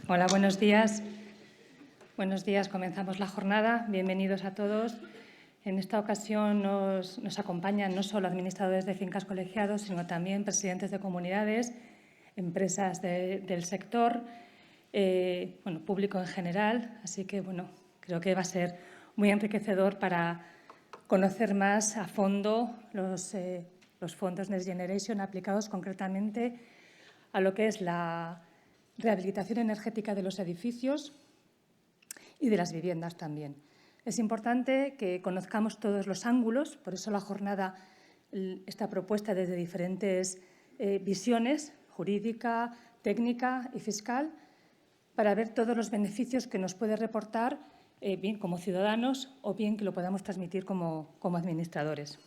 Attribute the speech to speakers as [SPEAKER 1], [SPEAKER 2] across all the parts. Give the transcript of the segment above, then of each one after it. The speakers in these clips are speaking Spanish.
[SPEAKER 1] Hola, buenos días. Buenos días, comenzamos la jornada. Bienvenidos a todos. En esta ocasión nos acompañan no solo administradores de fincas colegiados, sino también presidentes de comunidades, empresas del sector, público en general. Así que, creo que va a ser muy enriquecedor para conocer más a fondo los fondos Next Generation aplicados concretamente a lo que es la rehabilitación energética de los edificios y de las viviendas también. Es importante que conozcamos todos los ángulos, por eso la jornada está propuesta desde diferentes visiones, jurídica, técnica y fiscal, para ver todos los beneficios que nos puede reportar, bien como ciudadanos o bien que lo podamos transmitir como administradores.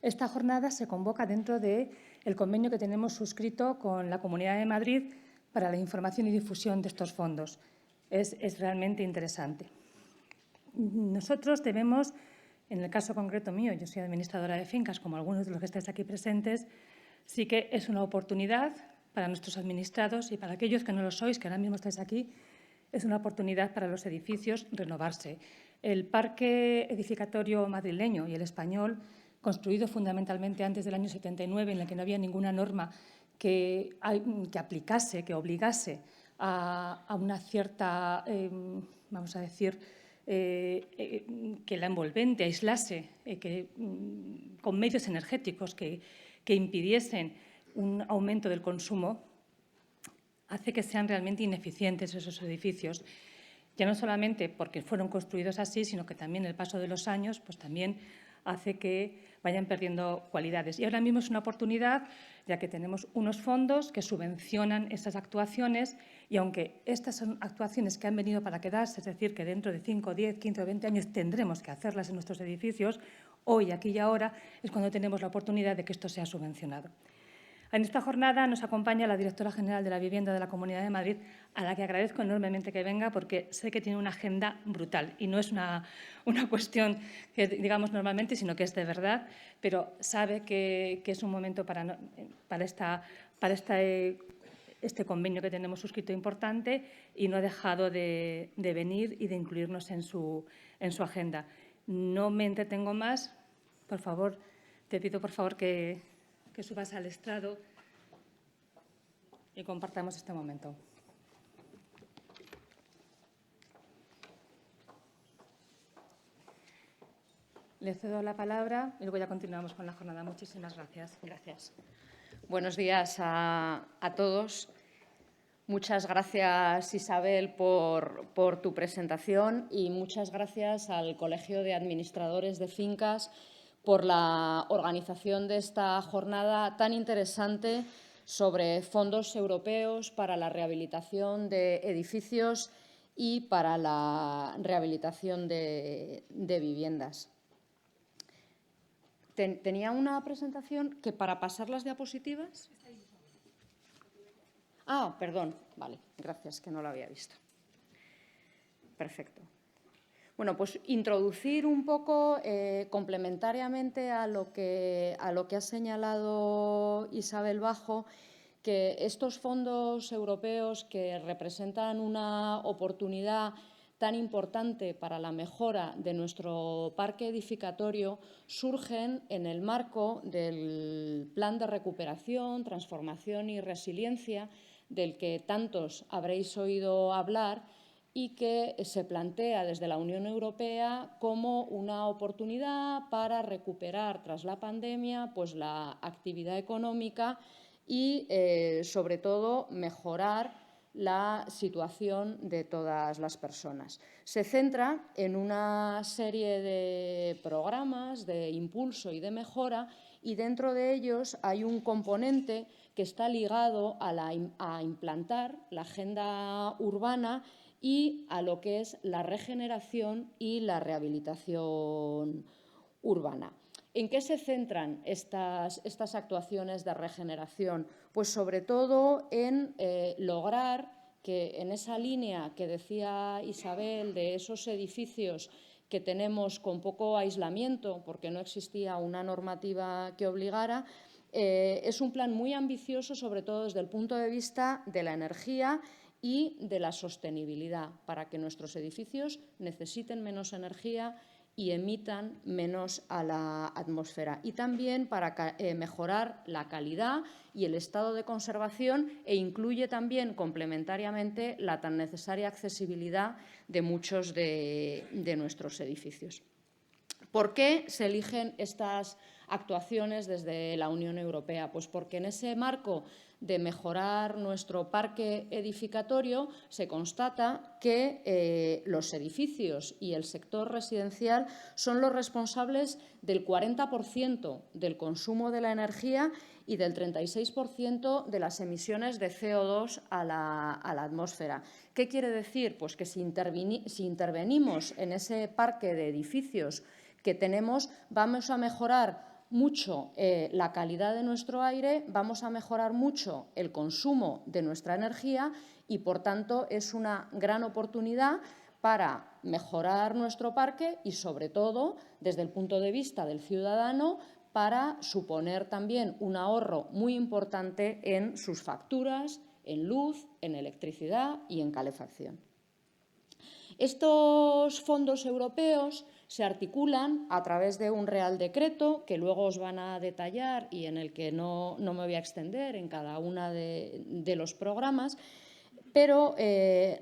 [SPEAKER 1] Esta jornada se convoca dentro del convenio que tenemos suscrito con la Comunidad de Madrid para la información y difusión de estos fondos. Es realmente interesante. Nosotros debemos, en el caso concreto mío, yo soy administradora de fincas, como algunos de los que estáis aquí presentes, sí que es una oportunidad para nuestros administrados y para aquellos que no lo sois, que ahora mismo estáis aquí, es una oportunidad para los edificios renovarse. El parque edificatorio madrileño y el español, construido fundamentalmente antes del año 79, en el que no había ninguna norma que aplicase, que obligase a una cierta, vamos a decir, que la envolvente aislase, con medios energéticos que impidiesen un aumento del consumo, hace que sean realmente ineficientes esos edificios. Ya no solamente porque fueron construidos así, sino que también el paso de los años pues también hace que vayan perdiendo cualidades. Y ahora mismo es una oportunidad, ya que tenemos unos fondos que subvencionan esas actuaciones y aunque estas son actuaciones que han venido para quedarse, es decir, que dentro de 5, 10, 15 o 20 años tendremos que hacerlas en nuestros edificios, hoy, aquí y ahora es cuando tenemos la oportunidad de que esto sea subvencionado. En esta jornada nos acompaña la directora general de la Vivienda de la Comunidad de Madrid, a la que agradezco enormemente que venga porque sé que tiene una agenda brutal y no es una cuestión que digamos normalmente, sino que es de verdad, pero sabe que es un momento para este convenio que tenemos suscrito importante y no ha dejado de venir y de incluirnos en su agenda. No me entretengo más. Por favor, te pido por favor que subas al estrado y compartamos este momento. Le cedo la palabra y luego ya continuamos con la jornada. Muchísimas gracias.
[SPEAKER 2] Gracias. Buenos días a todos. Muchas gracias, Isabel, por tu presentación y muchas gracias al Colegio de Administradores de Fincas por la organización de esta jornada tan interesante sobre fondos europeos para la rehabilitación de edificios y para la rehabilitación de viviendas. Tenía una presentación que para pasar las diapositivas… perdón. Vale, gracias, que no lo había visto. Perfecto. Bueno, pues introducir un poco complementariamente a lo que ha señalado Isabel Bajo, que estos fondos europeos que representan una oportunidad tan importante para la mejora de nuestro parque edificatorio surgen en el marco del Plan de Recuperación, Transformación y Resiliencia, del que tantos habréis oído hablar y que se plantea desde la Unión Europea como una oportunidad para recuperar tras la pandemia pues, la actividad económica y, sobre todo, mejorar la situación de todas las personas. Se centra en una serie de programas de impulso y de mejora y dentro de ellos hay un componente que está ligado a implantar la agenda urbana y a lo que es la regeneración y la rehabilitación urbana. ¿En qué se centran estas actuaciones de regeneración? Pues sobre todo en lograr que en esa línea que decía Isabel de esos edificios que tenemos con poco aislamiento porque no existía una normativa que obligara, es un plan muy ambicioso, sobre todo desde el punto de vista de la energía y de la sostenibilidad, para que nuestros edificios necesiten menos energía y emitan menos a la atmósfera, y también para mejorar la calidad y el estado de conservación, e incluye también complementariamente la tan necesaria accesibilidad de muchos de nuestros edificios. ¿Por qué se eligen estas actuaciones desde la Unión Europea? Pues porque en ese marco de mejorar nuestro parque edificatorio se constata que los edificios y el sector residencial son los responsables del 40% del consumo de la energía y del 36% de las emisiones de CO2 a la atmósfera. ¿Qué quiere decir? Pues que si intervenimos en ese parque de edificios que tenemos, vamos a mejorar mucho la calidad de nuestro aire, vamos a mejorar mucho el consumo de nuestra energía y, por tanto, es una gran oportunidad para mejorar nuestro parque y, sobre todo, desde el punto de vista del ciudadano, para suponer también un ahorro muy importante en sus facturas, en luz, en electricidad y en calefacción. Estos fondos europeos se articulan a través de un Real Decreto que luego os van a detallar y en el que no me voy a extender en cada uno de los programas, pero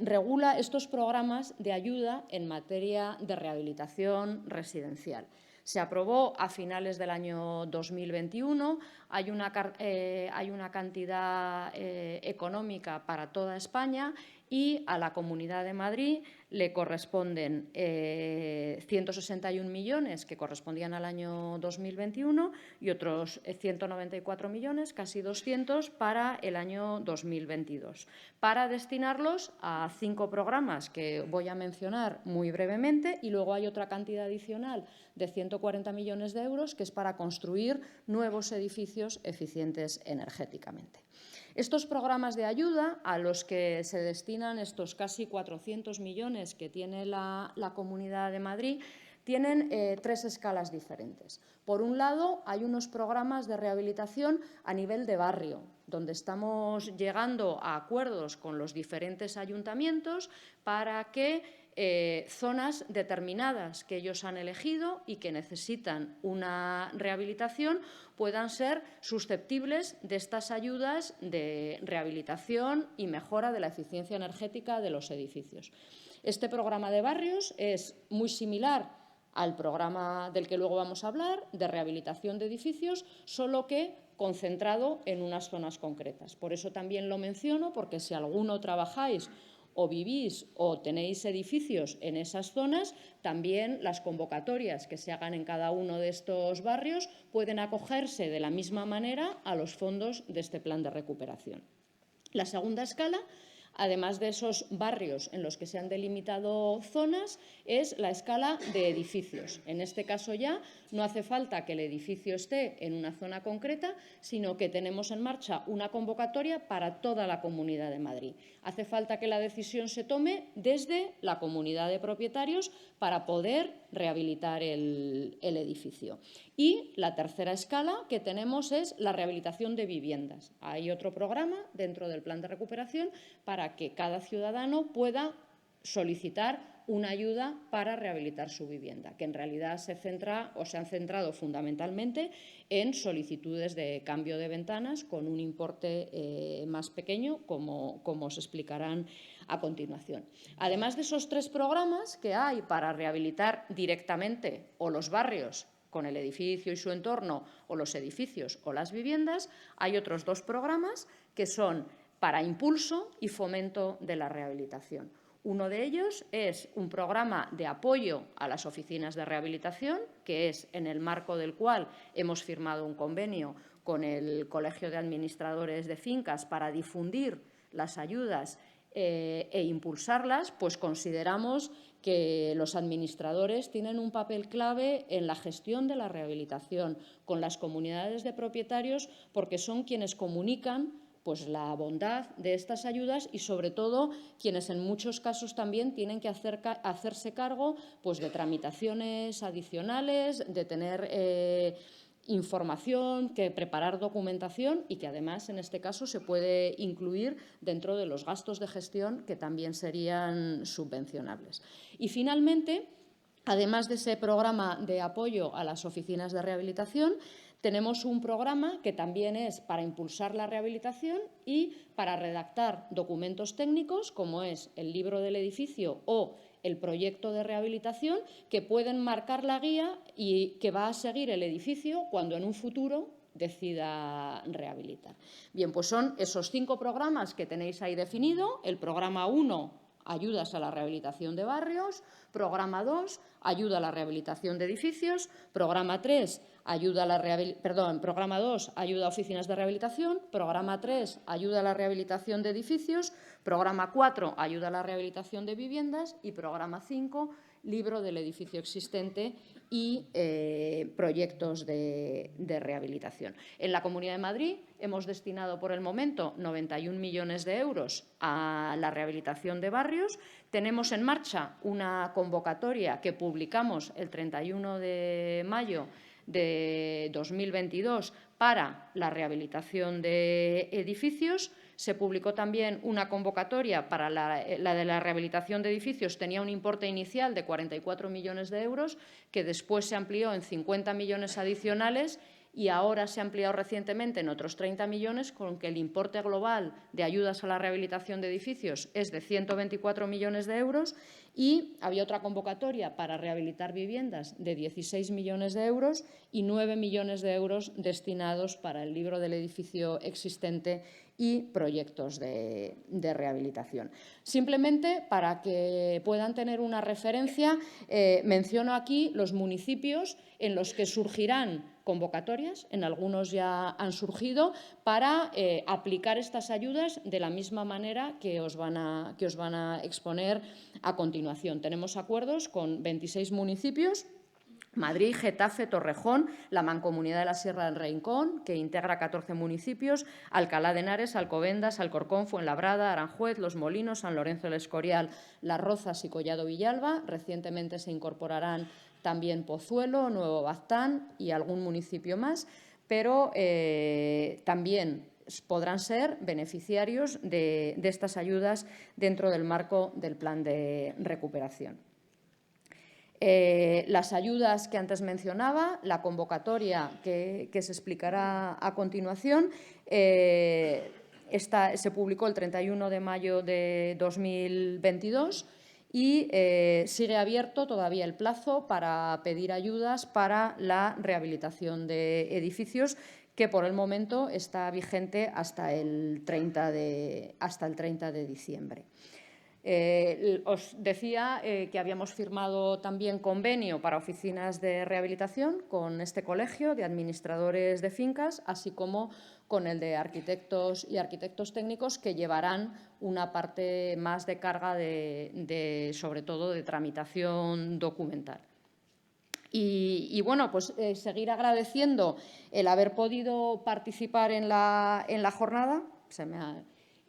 [SPEAKER 2] regula estos programas de ayuda en materia de rehabilitación residencial. Se aprobó a finales del año 2021, hay una cantidad económica para toda España y a la Comunidad de Madrid le corresponden 161 millones que correspondían al año 2021 y otros 194 millones, casi 200, para el año 2022, para destinarlos a 5 programas que voy a mencionar muy brevemente, y luego hay otra cantidad adicional de 140 millones de euros que es para construir nuevos edificios eficientes energéticamente. Estos programas de ayuda, a los que se destinan estos casi 400 millones que tiene la Comunidad de Madrid, tienen 3 escalas diferentes. Por un lado, hay unos programas de rehabilitación a nivel de barrio, donde estamos llegando a acuerdos con los diferentes ayuntamientos para que zonas determinadas que ellos han elegido y que necesitan una rehabilitación puedan ser susceptibles de estas ayudas de rehabilitación y mejora de la eficiencia energética de los edificios. Este programa de barrios es muy similar al programa del que luego vamos a hablar, de rehabilitación de edificios, solo que concentrado en unas zonas concretas. Por eso también lo menciono, porque si alguno trabajáis o vivís o tenéis edificios en esas zonas, también las convocatorias que se hagan en cada uno de estos barrios pueden acogerse de la misma manera a los fondos de este plan de recuperación. La segunda escala, además de esos barrios en los que se han delimitado zonas, es la escala de edificios. En este caso ya no hace falta que el edificio esté en una zona concreta, sino que tenemos en marcha una convocatoria para toda la Comunidad de Madrid. Hace falta que la decisión se tome desde la comunidad de propietarios para poder rehabilitar el edificio. Y la tercera escala que tenemos es la rehabilitación de viviendas. Hay otro programa dentro del plan de recuperación para que cada ciudadano pueda solicitar una ayuda para rehabilitar su vivienda, que en realidad se han centrado fundamentalmente en solicitudes de cambio de ventanas con un importe más pequeño, como os explicarán a continuación. Además de esos 3 programas que hay para rehabilitar directamente o los barrios con el edificio y su entorno, o los edificios o las viviendas, hay otros 2 programas que son para impulso y fomento de la rehabilitación. Uno de ellos es un programa de apoyo a las oficinas de rehabilitación, que es en el marco del cual hemos firmado un convenio con el Colegio de Administradores de Fincas para difundir las ayudas e impulsarlas, pues consideramos que los administradores tienen un papel clave en la gestión de la rehabilitación con las comunidades de propietarios, porque son quienes comunican pues la bondad de estas ayudas y, sobre todo, quienes en muchos casos también tienen que hacerse cargo pues de tramitaciones adicionales, de tener información, que preparar documentación y que además en este caso se puede incluir dentro de los gastos de gestión que también serían subvencionables. Y finalmente, además de ese programa de apoyo a las oficinas de rehabilitación, tenemos un programa que también es para impulsar la rehabilitación y para redactar documentos técnicos, como es el libro del edificio o el proyecto de rehabilitación, que pueden marcar la guía y que va a seguir el edificio cuando en un futuro decida rehabilitar. Bien, pues son esos 5 programas que tenéis ahí definido. El programa 1, ayudas a la rehabilitación de barrios; programa 2, ayuda a la rehabilitación de edificios; programa 3, programa 2, ayuda a oficinas de rehabilitación; programa 3, ayuda a la rehabilitación de edificios; programa 4, ayuda a la rehabilitación de viviendas; y programa 5, libro del edificio existente y proyectos de rehabilitación. En la Comunidad de Madrid hemos destinado por el momento 91 millones de euros a la rehabilitación de barrios. Tenemos en marcha una convocatoria que publicamos el 31 de mayo de 2022 para la rehabilitación de edificios. Se publicó también una convocatoria para la de la rehabilitación de edificios. Tenía un importe inicial de 44 millones de euros, que después se amplió en 50 millones adicionales y ahora se ha ampliado recientemente en otros 30 millones, con que el importe global de ayudas a la rehabilitación de edificios es de 124 millones de euros. Y había otra convocatoria para rehabilitar viviendas de 16 millones de euros y 9 millones de euros destinados para el libro del edificio existente y proyectos de rehabilitación. Simplemente para que puedan tener una referencia, menciono aquí los municipios en los que surgirán convocatorias, en algunos ya han surgido, para aplicar estas ayudas de la misma manera que os van a exponer a continuación. Tenemos acuerdos con 26 municipios: Madrid, Getafe, Torrejón, la Mancomunidad de la Sierra del Rincón, que integra 14 municipios, Alcalá de Henares, Alcobendas, Alcorcón, Fuenlabrada, Aranjuez, Los Molinos, San Lorenzo del Escorial, Las Rozas y Collado Villalba. Recientemente se incorporarán también Pozuelo, Nuevo Baztán y algún municipio más, pero también podrán ser beneficiarios de estas ayudas dentro del marco del plan de recuperación. Las ayudas que antes mencionaba, la convocatoria que se explicará a continuación, se publicó el 31 de mayo de 2022 y sigue abierto todavía el plazo para pedir ayudas para la rehabilitación de edificios, que por el momento está vigente hasta el 30 de diciembre. Os decía que habíamos firmado también convenio para oficinas de rehabilitación con este colegio de administradores de fincas, así como con el de arquitectos y arquitectos técnicos, que llevarán una parte más de carga sobre todo de tramitación documental. Y bueno, pues seguir agradeciendo el haber podido participar en la jornada.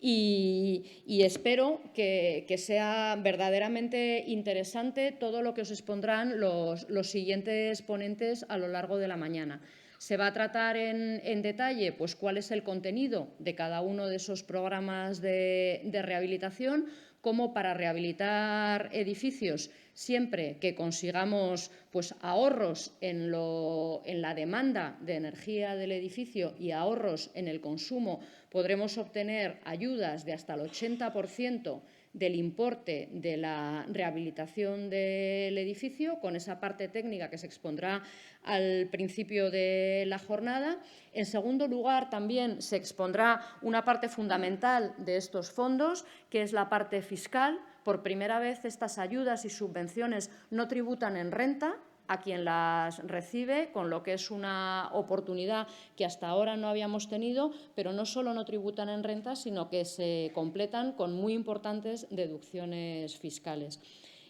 [SPEAKER 2] Y espero que sea verdaderamente interesante todo lo que os expondrán los siguientes ponentes a lo largo de la mañana. Se va a tratar en detalle pues, cuál es el contenido de cada uno de esos programas de rehabilitación, cómo para rehabilitar edificios, siempre que consigamos pues, ahorros en la demanda de energía del edificio y ahorros en el consumo, podremos obtener ayudas de hasta el 80% del importe de la rehabilitación del edificio, con esa parte técnica que se expondrá al principio de la jornada. En segundo lugar, también se expondrá una parte fundamental de estos fondos, que es la parte fiscal. Por primera vez, estas ayudas y subvenciones no tributan en renta a quien las recibe, con lo que es una oportunidad que hasta ahora no habíamos tenido, pero no solo no tributan en renta, sino que se completan con muy importantes deducciones fiscales.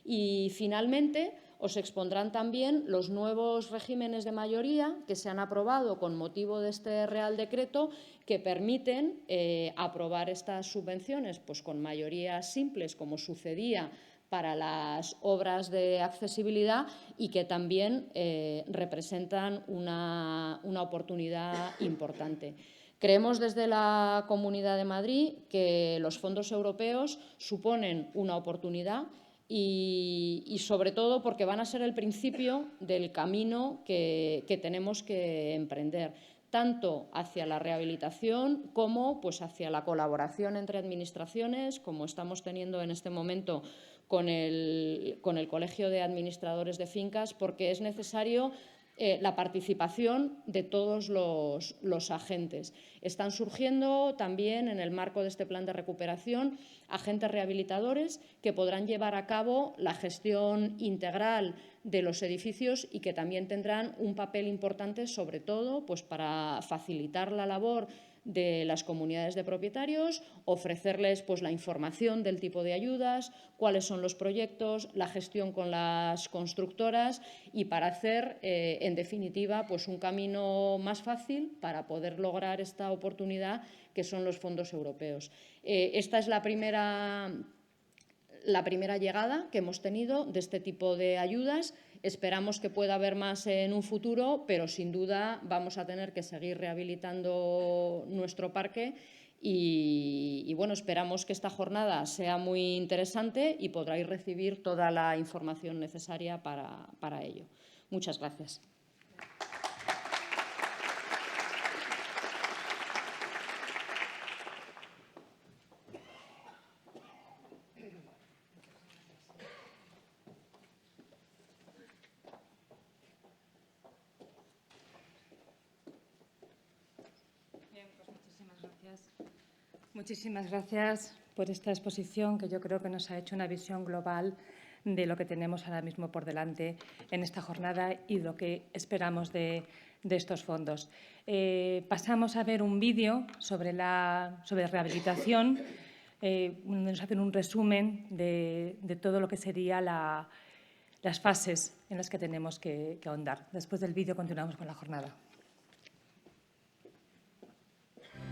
[SPEAKER 2] Y, finalmente, os expondrán también los nuevos regímenes de mayoría que se han aprobado con motivo de este Real Decreto, que permiten aprobar estas subvenciones pues, con mayorías simples, como sucedía para las obras de accesibilidad y que también representan una oportunidad importante. Creemos desde la Comunidad de Madrid que los fondos europeos suponen una oportunidad y sobre todo porque van a ser el principio del camino que tenemos que emprender, tanto hacia la rehabilitación como hacia la colaboración entre administraciones, como estamos teniendo en este momento con el Colegio de Administradores de Fincas, porque es necesario la participación de todos los agentes. Están surgiendo también, en el marco de este plan de recuperación, agentes rehabilitadores que podrán llevar a cabo la gestión integral de los edificios y que también tendrán un papel importante, sobre todo, para facilitar la labor de las comunidades de propietarios, ofrecerles la información del tipo de ayudas, cuáles son los proyectos, la gestión con las constructoras y para hacer, en definitiva, un camino más fácil para poder lograr esta oportunidad que son los fondos europeos. Esta es la primera llegada que hemos tenido de este tipo de ayudas. Esperamos que pueda haber más en un futuro, pero sin duda vamos a tener que seguir rehabilitando nuestro parque y bueno, esperamos que esta jornada sea muy interesante y podráis recibir toda la información necesaria para ello. Muchas gracias.
[SPEAKER 1] Muchísimas gracias por esta exposición que yo creo que nos ha hecho una visión global de lo que tenemos ahora mismo por delante en esta jornada y lo que esperamos de estos fondos. Pasamos a ver un vídeo sobre rehabilitación, donde nos hacen un resumen de todo lo que serían las fases en las que tenemos que ahondar. Después del vídeo continuamos con la jornada.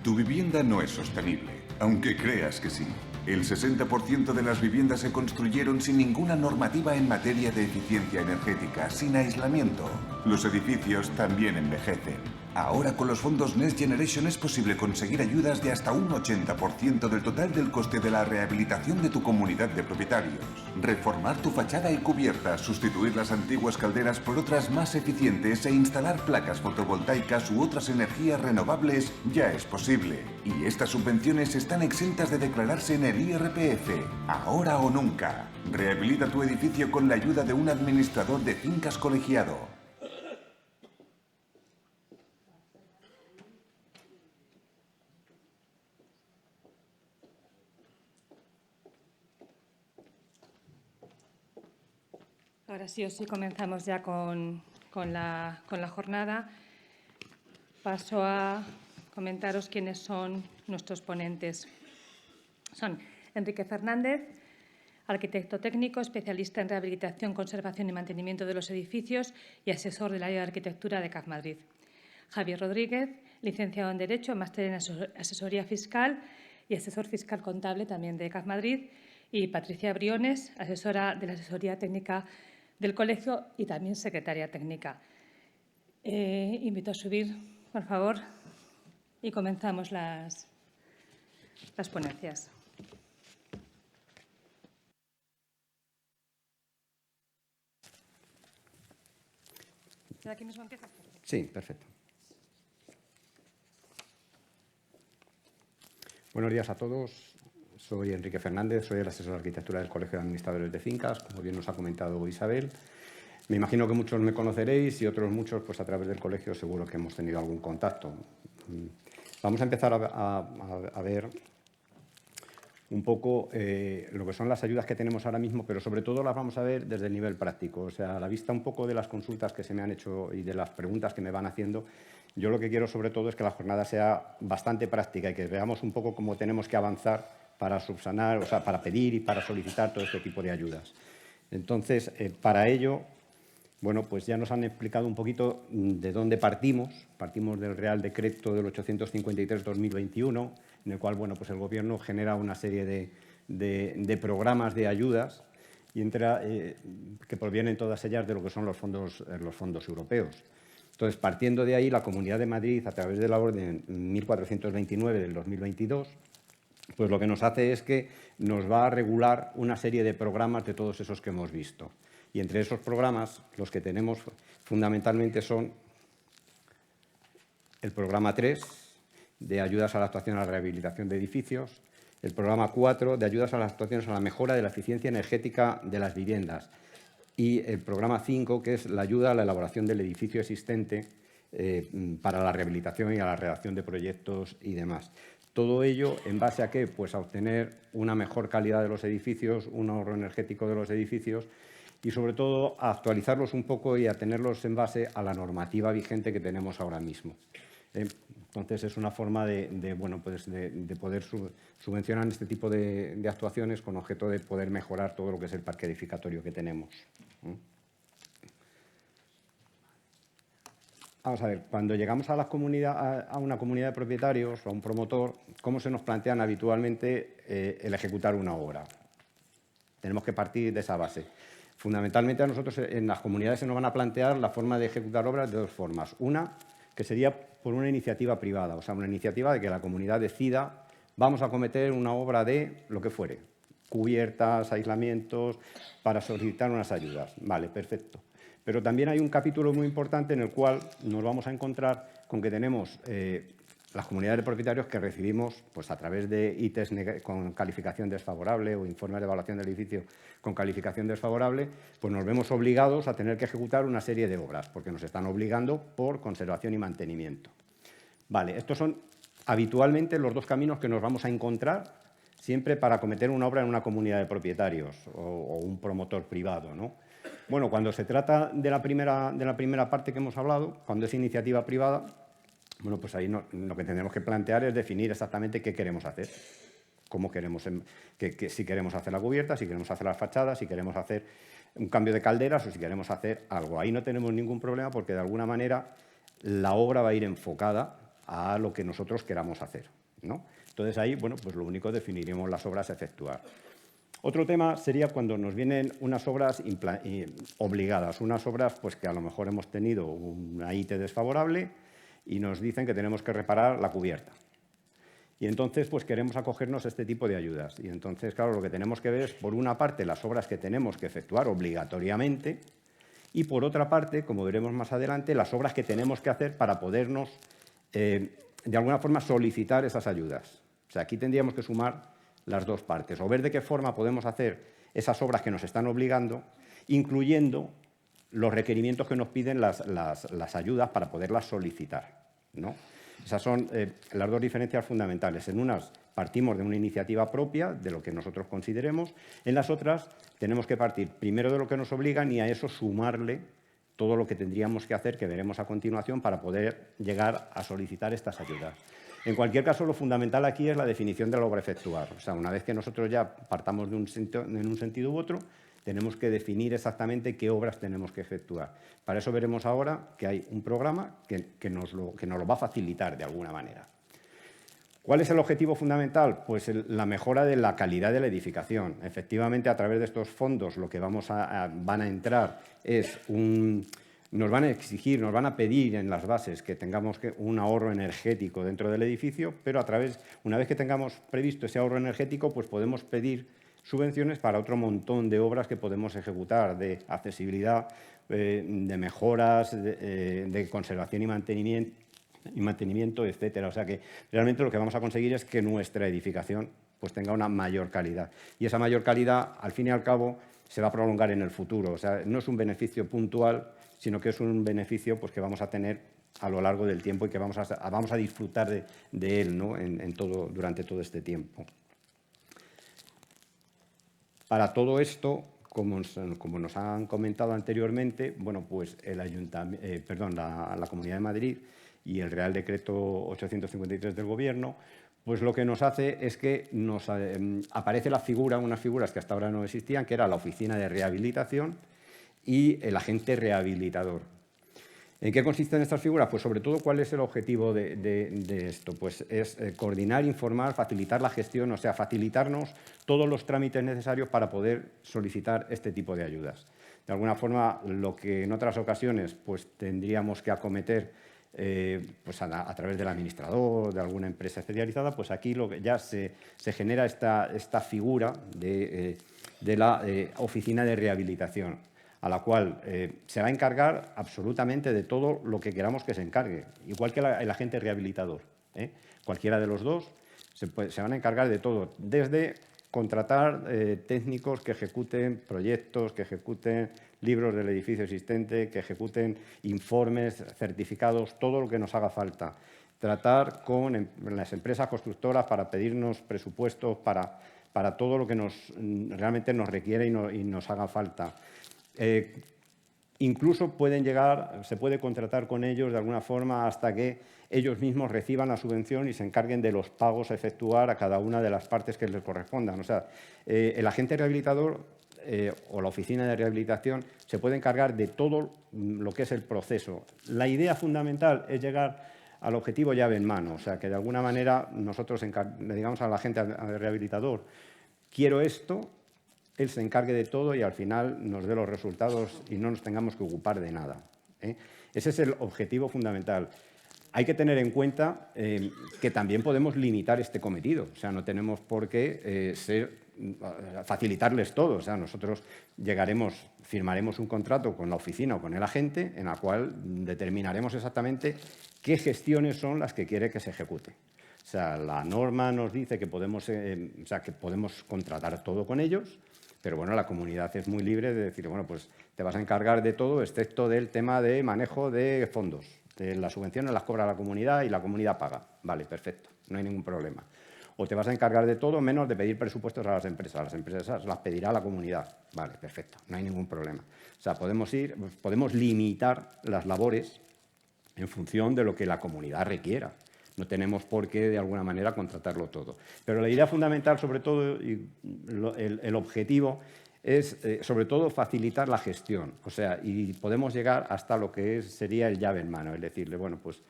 [SPEAKER 3] Tu vivienda no es sostenible, aunque creas que sí. El 60% de las viviendas se construyeron sin ninguna normativa en materia de eficiencia energética, sin aislamiento. Los edificios también envejecen. Ahora con los fondos Next Generation es posible conseguir ayudas de hasta un 80% del total del coste de la rehabilitación de tu comunidad de propietarios. Reformar tu fachada y cubierta, sustituir las antiguas calderas por otras más eficientes e instalar placas fotovoltaicas u otras energías renovables ya es posible. Y estas subvenciones están exentas de declararse en el IRPF, ahora o nunca. Rehabilita tu edificio con la ayuda de un administrador de fincas colegiado.
[SPEAKER 1] Ahora sí o sí comenzamos ya con la jornada. Paso a comentaros quiénes son nuestros ponentes. Son Enrique Fernández, arquitecto técnico, especialista en rehabilitación, conservación y mantenimiento de los edificios y asesor del área de arquitectura de CAF Madrid. Javier Rodríguez, licenciado en Derecho, máster en asesoría fiscal y asesor fiscal contable también de CAF Madrid. Y Patricia Briones, asesora de la asesoría técnica del colegio y también secretaria técnica. Invito a subir, por favor, y comenzamos las ponencias. ¿De aquí mismo empieza?
[SPEAKER 4] Sí, perfecto. Buenos días a todos. Soy Enrique Fernández, soy el asesor de arquitectura del Colegio de Administradores de Fincas, como bien nos ha comentado Isabel. Me imagino que muchos me conoceréis y otros muchos, pues a través del colegio, seguro que hemos tenido algún contacto. Vamos a empezar a ver un poco lo que son las ayudas que tenemos ahora mismo, pero sobre todo las vamos a ver desde el nivel práctico. O sea, a la vista un poco de las consultas que se me han hecho y de las preguntas que me van haciendo, yo lo que quiero sobre todo es que la jornada sea bastante práctica y que veamos un poco cómo tenemos que avanzar para subsanar, o sea, para pedir y para solicitar todo este tipo de ayudas. Entonces, para ello, bueno, pues ya nos han explicado un poquito de dónde partimos. Partimos del Real Decreto del 853/2021, en el cual, bueno, pues el Gobierno genera una serie de programas de ayudas y que provienen todas ellas de lo que son los fondos europeos. Entonces, partiendo de ahí, la Comunidad de Madrid, a través de la Orden 1429 del 2022, pues lo que nos hace es que nos va a regular una serie de programas de todos esos que hemos visto. Y entre esos programas, los que tenemos fundamentalmente son el programa 3, de ayudas a la actuación a la rehabilitación de edificios, el programa 4, de ayudas a las actuaciones a la mejora de la eficiencia energética de las viviendas, y el programa 5, que es la ayuda a la elaboración del edificio existente para la rehabilitación y a la redacción de proyectos y demás. Todo ello, ¿en base a qué? Pues a obtener una mejor calidad de los edificios, un ahorro energético de los edificios y, sobre todo, a actualizarlos un poco y a tenerlos en base a la normativa vigente que tenemos ahora mismo. Entonces, es una forma de poder subvencionar este tipo de actuaciones con objeto de poder mejorar todo lo que es el parque edificatorio que tenemos. Vamos a ver, cuando llegamos a una comunidad de propietarios o a un promotor, ¿cómo se nos plantean habitualmente el ejecutar una obra? Tenemos que partir de esa base. Fundamentalmente a nosotros en las comunidades se nos van a plantear la forma de ejecutar obras de dos formas. Una, que sería por una iniciativa privada, o sea, una iniciativa de que la comunidad decida vamos a acometer una obra de lo que fuere, cubiertas, aislamientos, para solicitar unas ayudas. Vale, perfecto. Pero también hay un capítulo muy importante en el cual nos vamos a encontrar con que tenemos las comunidades de propietarios que recibimos pues, a través de ITES con calificación desfavorable o informes de evaluación del edificio con calificación desfavorable, pues nos vemos obligados a tener que ejecutar una serie de obras, porque nos están obligando por conservación y mantenimiento. Vale, estos son habitualmente los dos caminos que nos vamos a encontrar siempre para acometer una obra en una comunidad de propietarios o un promotor privado, ¿no? Bueno, cuando se trata de la primera parte que hemos hablado, cuando es iniciativa privada, bueno, pues ahí lo que tendremos que plantear es definir exactamente qué queremos hacer, cómo queremos, si queremos hacer la cubierta, si queremos hacer las fachadas, si queremos hacer un cambio de calderas o si queremos hacer algo. Ahí no tenemos ningún problema porque de alguna manera la obra va a ir enfocada a lo que nosotros queramos hacer, ¿no? Entonces ahí, bueno, pues lo único definiremos las obras a efectuar. Otro tema sería cuando nos vienen unas obras obligadas, unas obras pues, que a lo mejor hemos tenido una IT desfavorable y nos dicen que tenemos que reparar la cubierta. Y entonces pues, queremos acogernos a este tipo de ayudas. Y entonces, claro, lo que tenemos que ver es, por una parte, las obras que tenemos que efectuar obligatoriamente y, por otra parte, como veremos más adelante, las obras que tenemos que hacer para podernos, de alguna forma, solicitar esas ayudas. O sea, aquí tendríamos que sumar las dos partes, o ver de qué forma podemos hacer esas obras que nos están obligando, incluyendo los requerimientos que nos piden las ayudas para poderlas solicitar, ¿no? Esas son las dos diferencias fundamentales. En unas partimos de una iniciativa propia, de lo que nosotros consideremos, en las otras tenemos que partir primero de lo que nos obligan y a eso sumarle todo lo que tendríamos que hacer, que veremos a continuación, para poder llegar a solicitar estas ayudas. En cualquier caso, lo fundamental aquí es la definición de la obra a efectuar. O sea, una vez que nosotros ya partamos en un sentido u otro, tenemos que definir exactamente qué obras tenemos que efectuar. Para eso veremos ahora que hay un programa que nos lo va a facilitar de alguna manera. ¿Cuál es el objetivo fundamental? Pues la mejora de la calidad de la edificación. Efectivamente, a través de estos fondos lo que van a entrar es nos van a exigir, nos van a pedir en las bases que tengamos un ahorro energético dentro del edificio, pero una vez que tengamos previsto ese ahorro energético, pues podemos pedir subvenciones para otro montón de obras que podemos ejecutar, de accesibilidad, de mejoras, de conservación y mantenimiento, etcétera. O sea que realmente lo que vamos a conseguir es que nuestra edificación pues tenga una mayor calidad. Y esa mayor calidad, al fin y al cabo, se va a prolongar en el futuro. O sea, no es un beneficio puntual, sino que es un beneficio pues, que vamos a tener a lo largo del tiempo y que vamos a disfrutar de él, ¿no? durante todo este tiempo. Para todo esto, como nos han comentado anteriormente, bueno, pues la Comunidad de Madrid y el Real Decreto 853 del Gobierno, pues lo que nos hace es que nos aparece unas figuras que hasta ahora no existían, que era la Oficina de Rehabilitación y el agente rehabilitador. ¿En qué consisten estas figuras? Pues sobre todo, ¿cuál es el objetivo de esto? Pues es coordinar, informar, facilitar la gestión, o sea, facilitarnos todos los trámites necesarios para poder solicitar este tipo de ayudas. De alguna forma, lo que en otras ocasiones pues, tendríamos que acometer pues a través del administrador, de alguna empresa especializada, pues aquí lo que ya se genera esta figura de la oficina de rehabilitación, a la cual se va a encargar absolutamente de todo lo que queramos que se encargue, igual que el agente rehabilitador. Cualquiera de los dos se van a encargar de todo, desde contratar técnicos que ejecuten proyectos, que ejecuten libros del edificio existente, que ejecuten informes, certificados, todo lo que nos haga falta. Tratar con las empresas constructoras para pedirnos presupuestos para todo lo que realmente nos requiere y nos haga falta. Incluso se puede contratar con ellos de alguna forma hasta que ellos mismos reciban la subvención y se encarguen de los pagos a efectuar a cada una de las partes que les correspondan. O sea, el agente rehabilitador o la oficina de rehabilitación se puede encargar de todo lo que es el proceso. La idea fundamental es llegar al objetivo llave en mano, o sea, que de alguna manera nosotros le digamos al agente rehabilitador, quiero esto, él se encargue de todo y al final nos dé los resultados y no nos tengamos que ocupar de nada. Ese es el objetivo fundamental. Hay que tener en cuenta que también podemos limitar este cometido, o sea, no tenemos por qué facilitarles todo. O sea, nosotros firmaremos un contrato con la oficina o con el agente en la cual determinaremos exactamente qué gestiones son las que quiere que se ejecute. O sea, la norma nos dice que podemos contratar todo con ellos, pero bueno, la comunidad es muy libre de decir, bueno, pues te vas a encargar de todo, excepto del tema de manejo de fondos. Las subvenciones las cobra la comunidad y la comunidad paga. Vale, perfecto, no hay ningún problema. O te vas a encargar de todo menos de pedir presupuestos a las empresas. Las empresas las pedirá la comunidad. Vale, perfecto, no hay ningún problema. O sea, podemos limitar las labores en función de lo que la comunidad requiera. No tenemos por qué, de alguna manera, contratarlo todo. Pero la idea fundamental, sobre todo, y el objetivo, es, sobre todo, facilitar la gestión. O sea, y podemos llegar hasta lo que sería el llave en mano. Es decirle, bueno, pues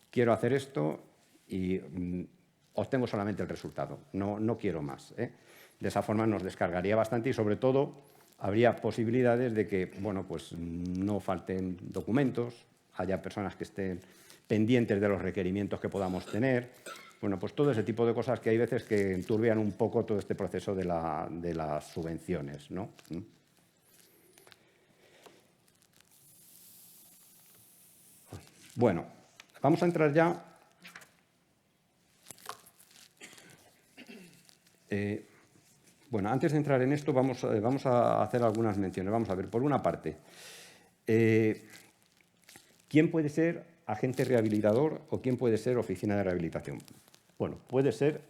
[SPEAKER 4] quiero hacer esto y obtengo solamente el resultado. No quiero más. De esa forma nos descargaría bastante y, sobre todo, habría posibilidades de que, bueno, pues no falten documentos, haya personas que estén pendientes de los requerimientos que podamos tener. Bueno, pues todo ese tipo de cosas que hay veces que enturbian un poco todo este proceso de las subvenciones, ¿no? Bueno, vamos a entrar ya. Bueno, antes de entrar en esto, vamos a hacer algunas menciones. Vamos a ver, por una parte, ¿quién puede ser agente rehabilitador o quién puede ser oficina de rehabilitación? Bueno, puede ser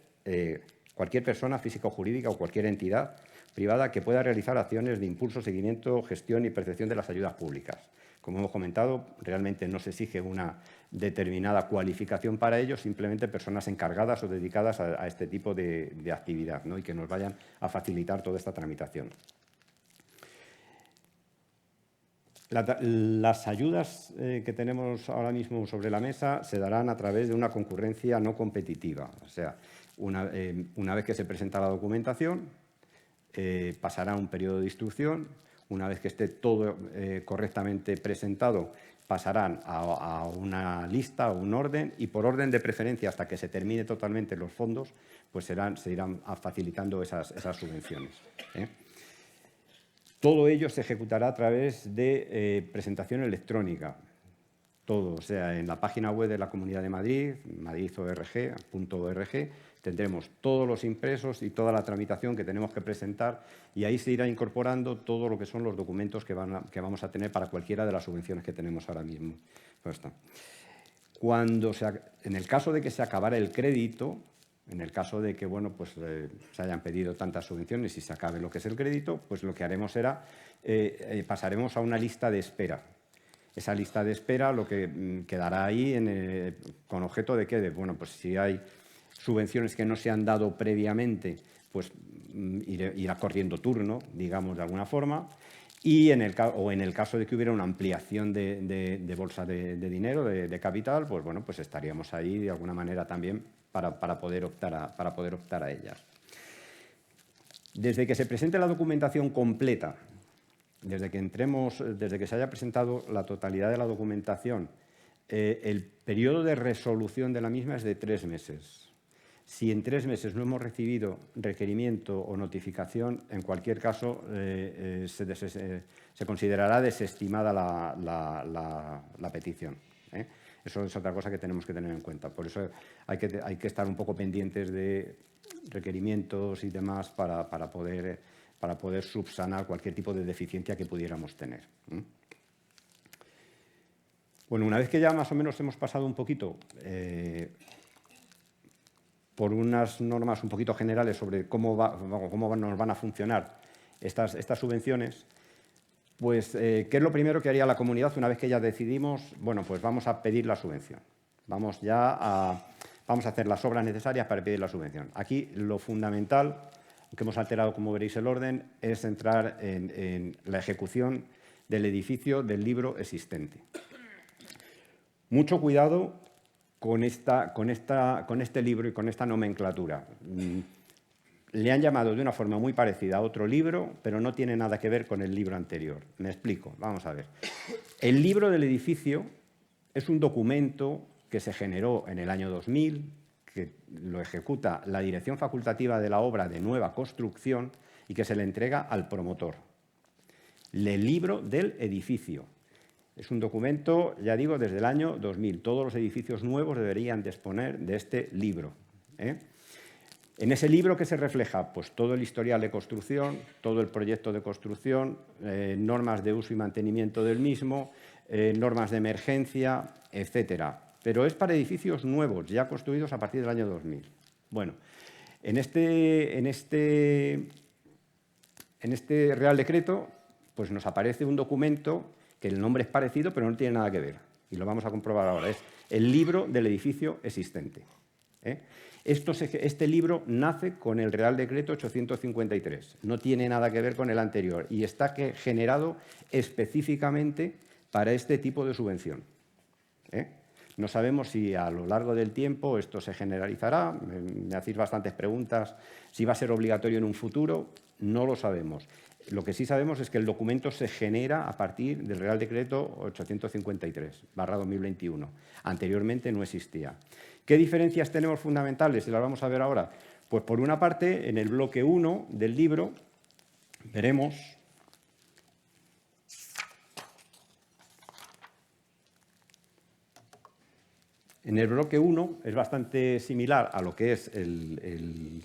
[SPEAKER 4] cualquier persona física o jurídica o cualquier entidad privada que pueda realizar acciones de impulso, seguimiento, gestión y percepción de las ayudas públicas. Como hemos comentado, realmente no se exige una determinada cualificación para ello, simplemente personas encargadas o dedicadas a este tipo de actividad, ¿no? Y que nos vayan a facilitar toda esta tramitación. Las ayudas que tenemos ahora mismo sobre la mesa se darán a través de una concurrencia no competitiva. O sea, una vez que se presenta la documentación, pasará un periodo de instrucción. Una vez que esté todo correctamente presentado, pasarán a una lista o un orden y por orden de preferencia hasta que se termine totalmente los fondos, pues se irán facilitando esas subvenciones. Todo ello se ejecutará a través de presentación electrónica. Todo, o sea, en la página web de la Comunidad de Madrid, madridorg.org, tendremos todos los impresos y toda la tramitación que tenemos que presentar y ahí se irá incorporando todo lo que son los documentos que vamos a tener para cualquiera de las subvenciones que tenemos ahora mismo. Pues está. En el caso de que se acabara el crédito, en el caso de que bueno, pues, se hayan pedido tantas subvenciones y se acabe lo que es el crédito, pues lo que haremos será, pasaremos a una lista de espera. Esa lista de espera lo que quedará ahí con objeto de que, bueno, pues si hay subvenciones que no se han dado previamente, pues irá corriendo turno, digamos, de alguna forma. Y en el caso de que hubiera una ampliación de bolsa de dinero, de capital, pues bueno, pues estaríamos ahí de alguna manera también para poder optar a ellas. Desde que se presente la documentación completa, desde que se haya presentado la totalidad de la documentación, el periodo de resolución de la misma es de 3 meses. Si en 3 meses no hemos recibido requerimiento o notificación, en cualquier caso se considerará desestimada la petición. Eso es otra cosa que tenemos que tener en cuenta. Por eso hay que estar un poco pendientes de requerimientos y demás para poder subsanar cualquier tipo de deficiencia que pudiéramos tener. Bueno, una vez que ya más o menos hemos pasado un poquito por unas normas un poquito generales sobre cómo nos van a funcionar estas subvenciones, pues, ¿qué es lo primero que haría la comunidad una vez que ya decidimos? Bueno, pues vamos a pedir la subvención. Vamos a hacer las obras necesarias para pedir la subvención. Aquí lo fundamental, que hemos alterado, como veréis, el orden, es entrar en la ejecución del edificio del libro existente. Mucho cuidado con este libro y con esta nomenclatura. Le han llamado de una forma muy parecida a otro libro, pero no tiene nada que ver con el libro anterior. Me explico, vamos a ver. El libro del edificio es un documento que se generó en el año 2000, que lo ejecuta la Dirección Facultativa de la Obra de Nueva Construcción y que se le entrega al promotor. El libro del edificio. Es un documento, ya digo, desde el año 2000. Todos los edificios nuevos deberían disponer de este libro. En ese libro, ¿qué se refleja? Pues todo el historial de construcción, todo el proyecto de construcción, normas de uso y mantenimiento del mismo, normas de emergencia, etcétera. Pero es para edificios nuevos, ya construidos a partir del año 2000. Bueno, en este Real Decreto pues nos aparece un documento que el nombre es parecido, pero no tiene nada que ver. Y lo vamos a comprobar ahora. Es el libro del edificio existente. Este libro nace con el Real Decreto 853. No tiene nada que ver con el anterior y está generado específicamente para este tipo de subvención. No sabemos si a lo largo del tiempo esto se generalizará. Me hacéis bastantes preguntas. Si va a ser obligatorio en un futuro, no lo sabemos. Lo que sí sabemos es que el documento se genera a partir del Real Decreto 853/2021. Anteriormente no existía. ¿Qué diferencias tenemos fundamentales? Y las vamos a ver ahora. Pues por una parte, en el bloque 1 del libro veremos en el bloque 1 es bastante similar a lo que es el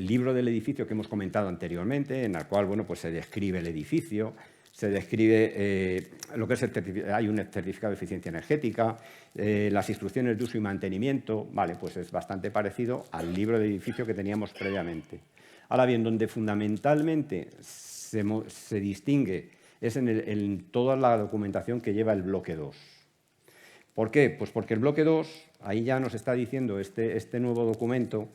[SPEAKER 4] libro del edificio que hemos comentado anteriormente, en el cual bueno, pues se describe el edificio, se describe lo que es hay un certificado de eficiencia energética, las instrucciones de uso y mantenimiento, vale, pues es bastante parecido al libro de edificio que teníamos previamente. Ahora bien, donde fundamentalmente se distingue es en toda la documentación que lleva el bloque 2. ¿Por qué? Pues porque el bloque 2, ahí ya nos está diciendo este nuevo documento,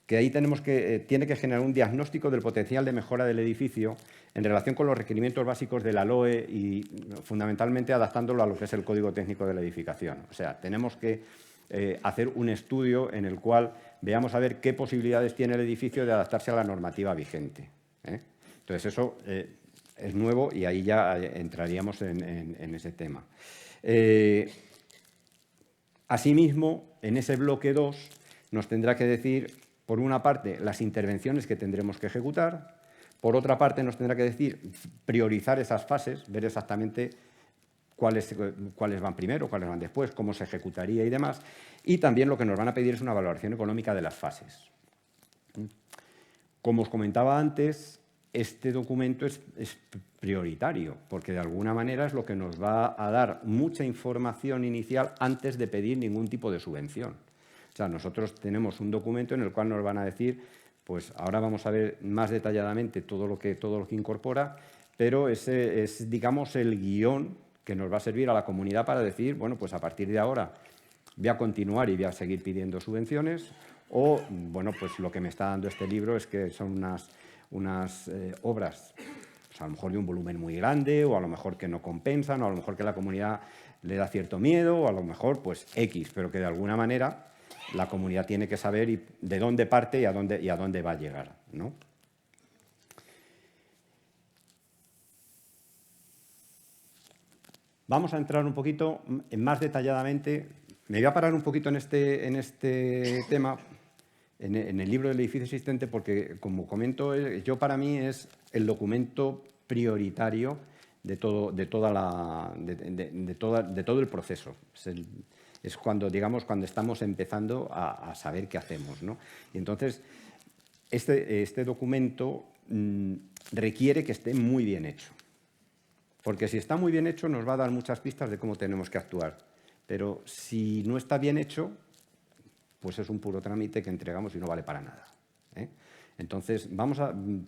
[SPEAKER 4] que ahí tiene que generar un diagnóstico del potencial de mejora del edificio en relación con los requerimientos básicos de la LOE y fundamentalmente adaptándolo a lo que es el Código Técnico de la Edificación. O sea, tenemos que hacer un estudio en el cual veamos a ver qué posibilidades tiene el edificio de adaptarse a la normativa vigente. Entonces, eso es nuevo y ahí ya entraríamos en ese tema. Asimismo, en ese bloque 2 nos tendrá que decir, por una parte, las intervenciones que tendremos que ejecutar, por otra parte, nos tendrá que decir priorizar esas fases, ver exactamente cuáles van primero, cuáles van después, cómo se ejecutaría y demás, y también lo que nos van a pedir es una valoración económica de las fases. Como os comentaba antes, este documento es prioritario, porque de alguna manera es lo que nos va a dar mucha información inicial antes de pedir ningún tipo de subvención. O sea, nosotros tenemos un documento en el cual nos van a decir, pues ahora vamos a ver más detalladamente todo lo que incorpora, pero ese es, digamos, el guión que nos va a servir a la comunidad para decir, bueno, pues a partir de ahora voy a continuar y voy a seguir pidiendo subvenciones, o, bueno, pues lo que me está dando este libro es que son unas obras pues a lo mejor de un volumen muy grande, o a lo mejor que no compensan, o a lo mejor que la comunidad le da cierto miedo, o a lo mejor pues X, pero que de alguna manera la comunidad tiene que saber de dónde parte y a dónde va a llegar, ¿no? Vamos a entrar un poquito más detalladamente. Me voy a parar un poquito en este tema, en el libro del edificio existente, porque, como comento, para mí es el documento prioritario de todo el proceso. Es cuando estamos empezando a saber qué hacemos, ¿no? Y entonces, este documento requiere que esté muy bien hecho. Porque si está muy bien hecho nos va a dar muchas pistas de cómo tenemos que actuar. Pero si no está bien hecho, pues es un puro trámite que entregamos y no vale para nada, ¿eh? Entonces,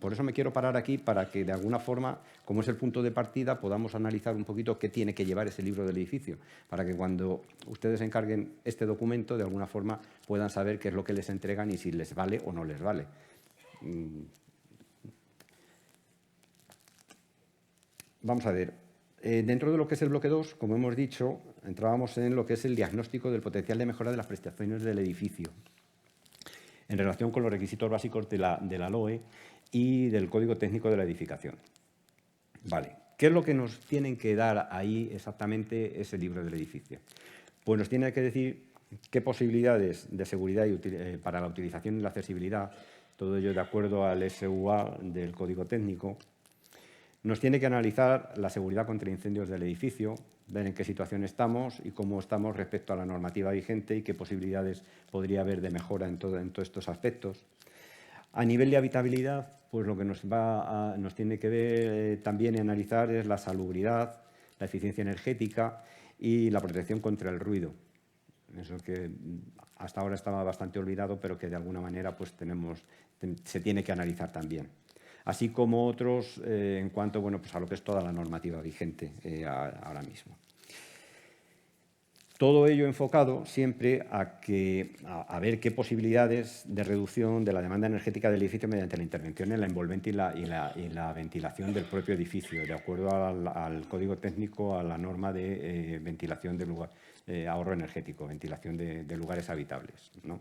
[SPEAKER 4] por eso me quiero parar aquí, para que de alguna forma, como es el punto de partida, podamos analizar un poquito qué tiene que llevar ese libro del edificio, para que cuando ustedes encarguen este documento, de alguna forma puedan saber qué es lo que les entregan y si les vale o no les vale. Vamos a ver, dentro de lo que es el bloque 2, como hemos dicho, entrábamos en lo que es el diagnóstico del potencial de mejora de las prestaciones del edificio, en relación con los requisitos básicos de la LOE y del Código Técnico de la Edificación. Vale, ¿qué es lo que nos tienen que dar ahí exactamente ese libro del edificio? Pues nos tiene que decir qué posibilidades de seguridad para la utilización y la accesibilidad, todo ello de acuerdo al SUA del Código Técnico. Nos tiene que analizar la seguridad contra incendios del edificio, ver en qué situación estamos y cómo estamos respecto a la normativa vigente y qué posibilidades podría haber de mejora en todos estos aspectos. A nivel de habitabilidad, pues lo que nos tiene que ver también y analizar es la salubridad, la eficiencia energética y la protección contra el ruido. Eso que hasta ahora estaba bastante olvidado, pero que de alguna manera pues se tiene que analizar también. Así como otros en cuanto pues a lo que es toda la normativa vigente ahora mismo. Todo ello enfocado siempre a ver qué posibilidades de reducción de la demanda energética del edificio mediante la intervención en la envolvente y la ventilación del propio edificio, de acuerdo al Código Técnico, a la norma de ventilación de lugar, ahorro energético, ventilación de lugares habitables, ¿no?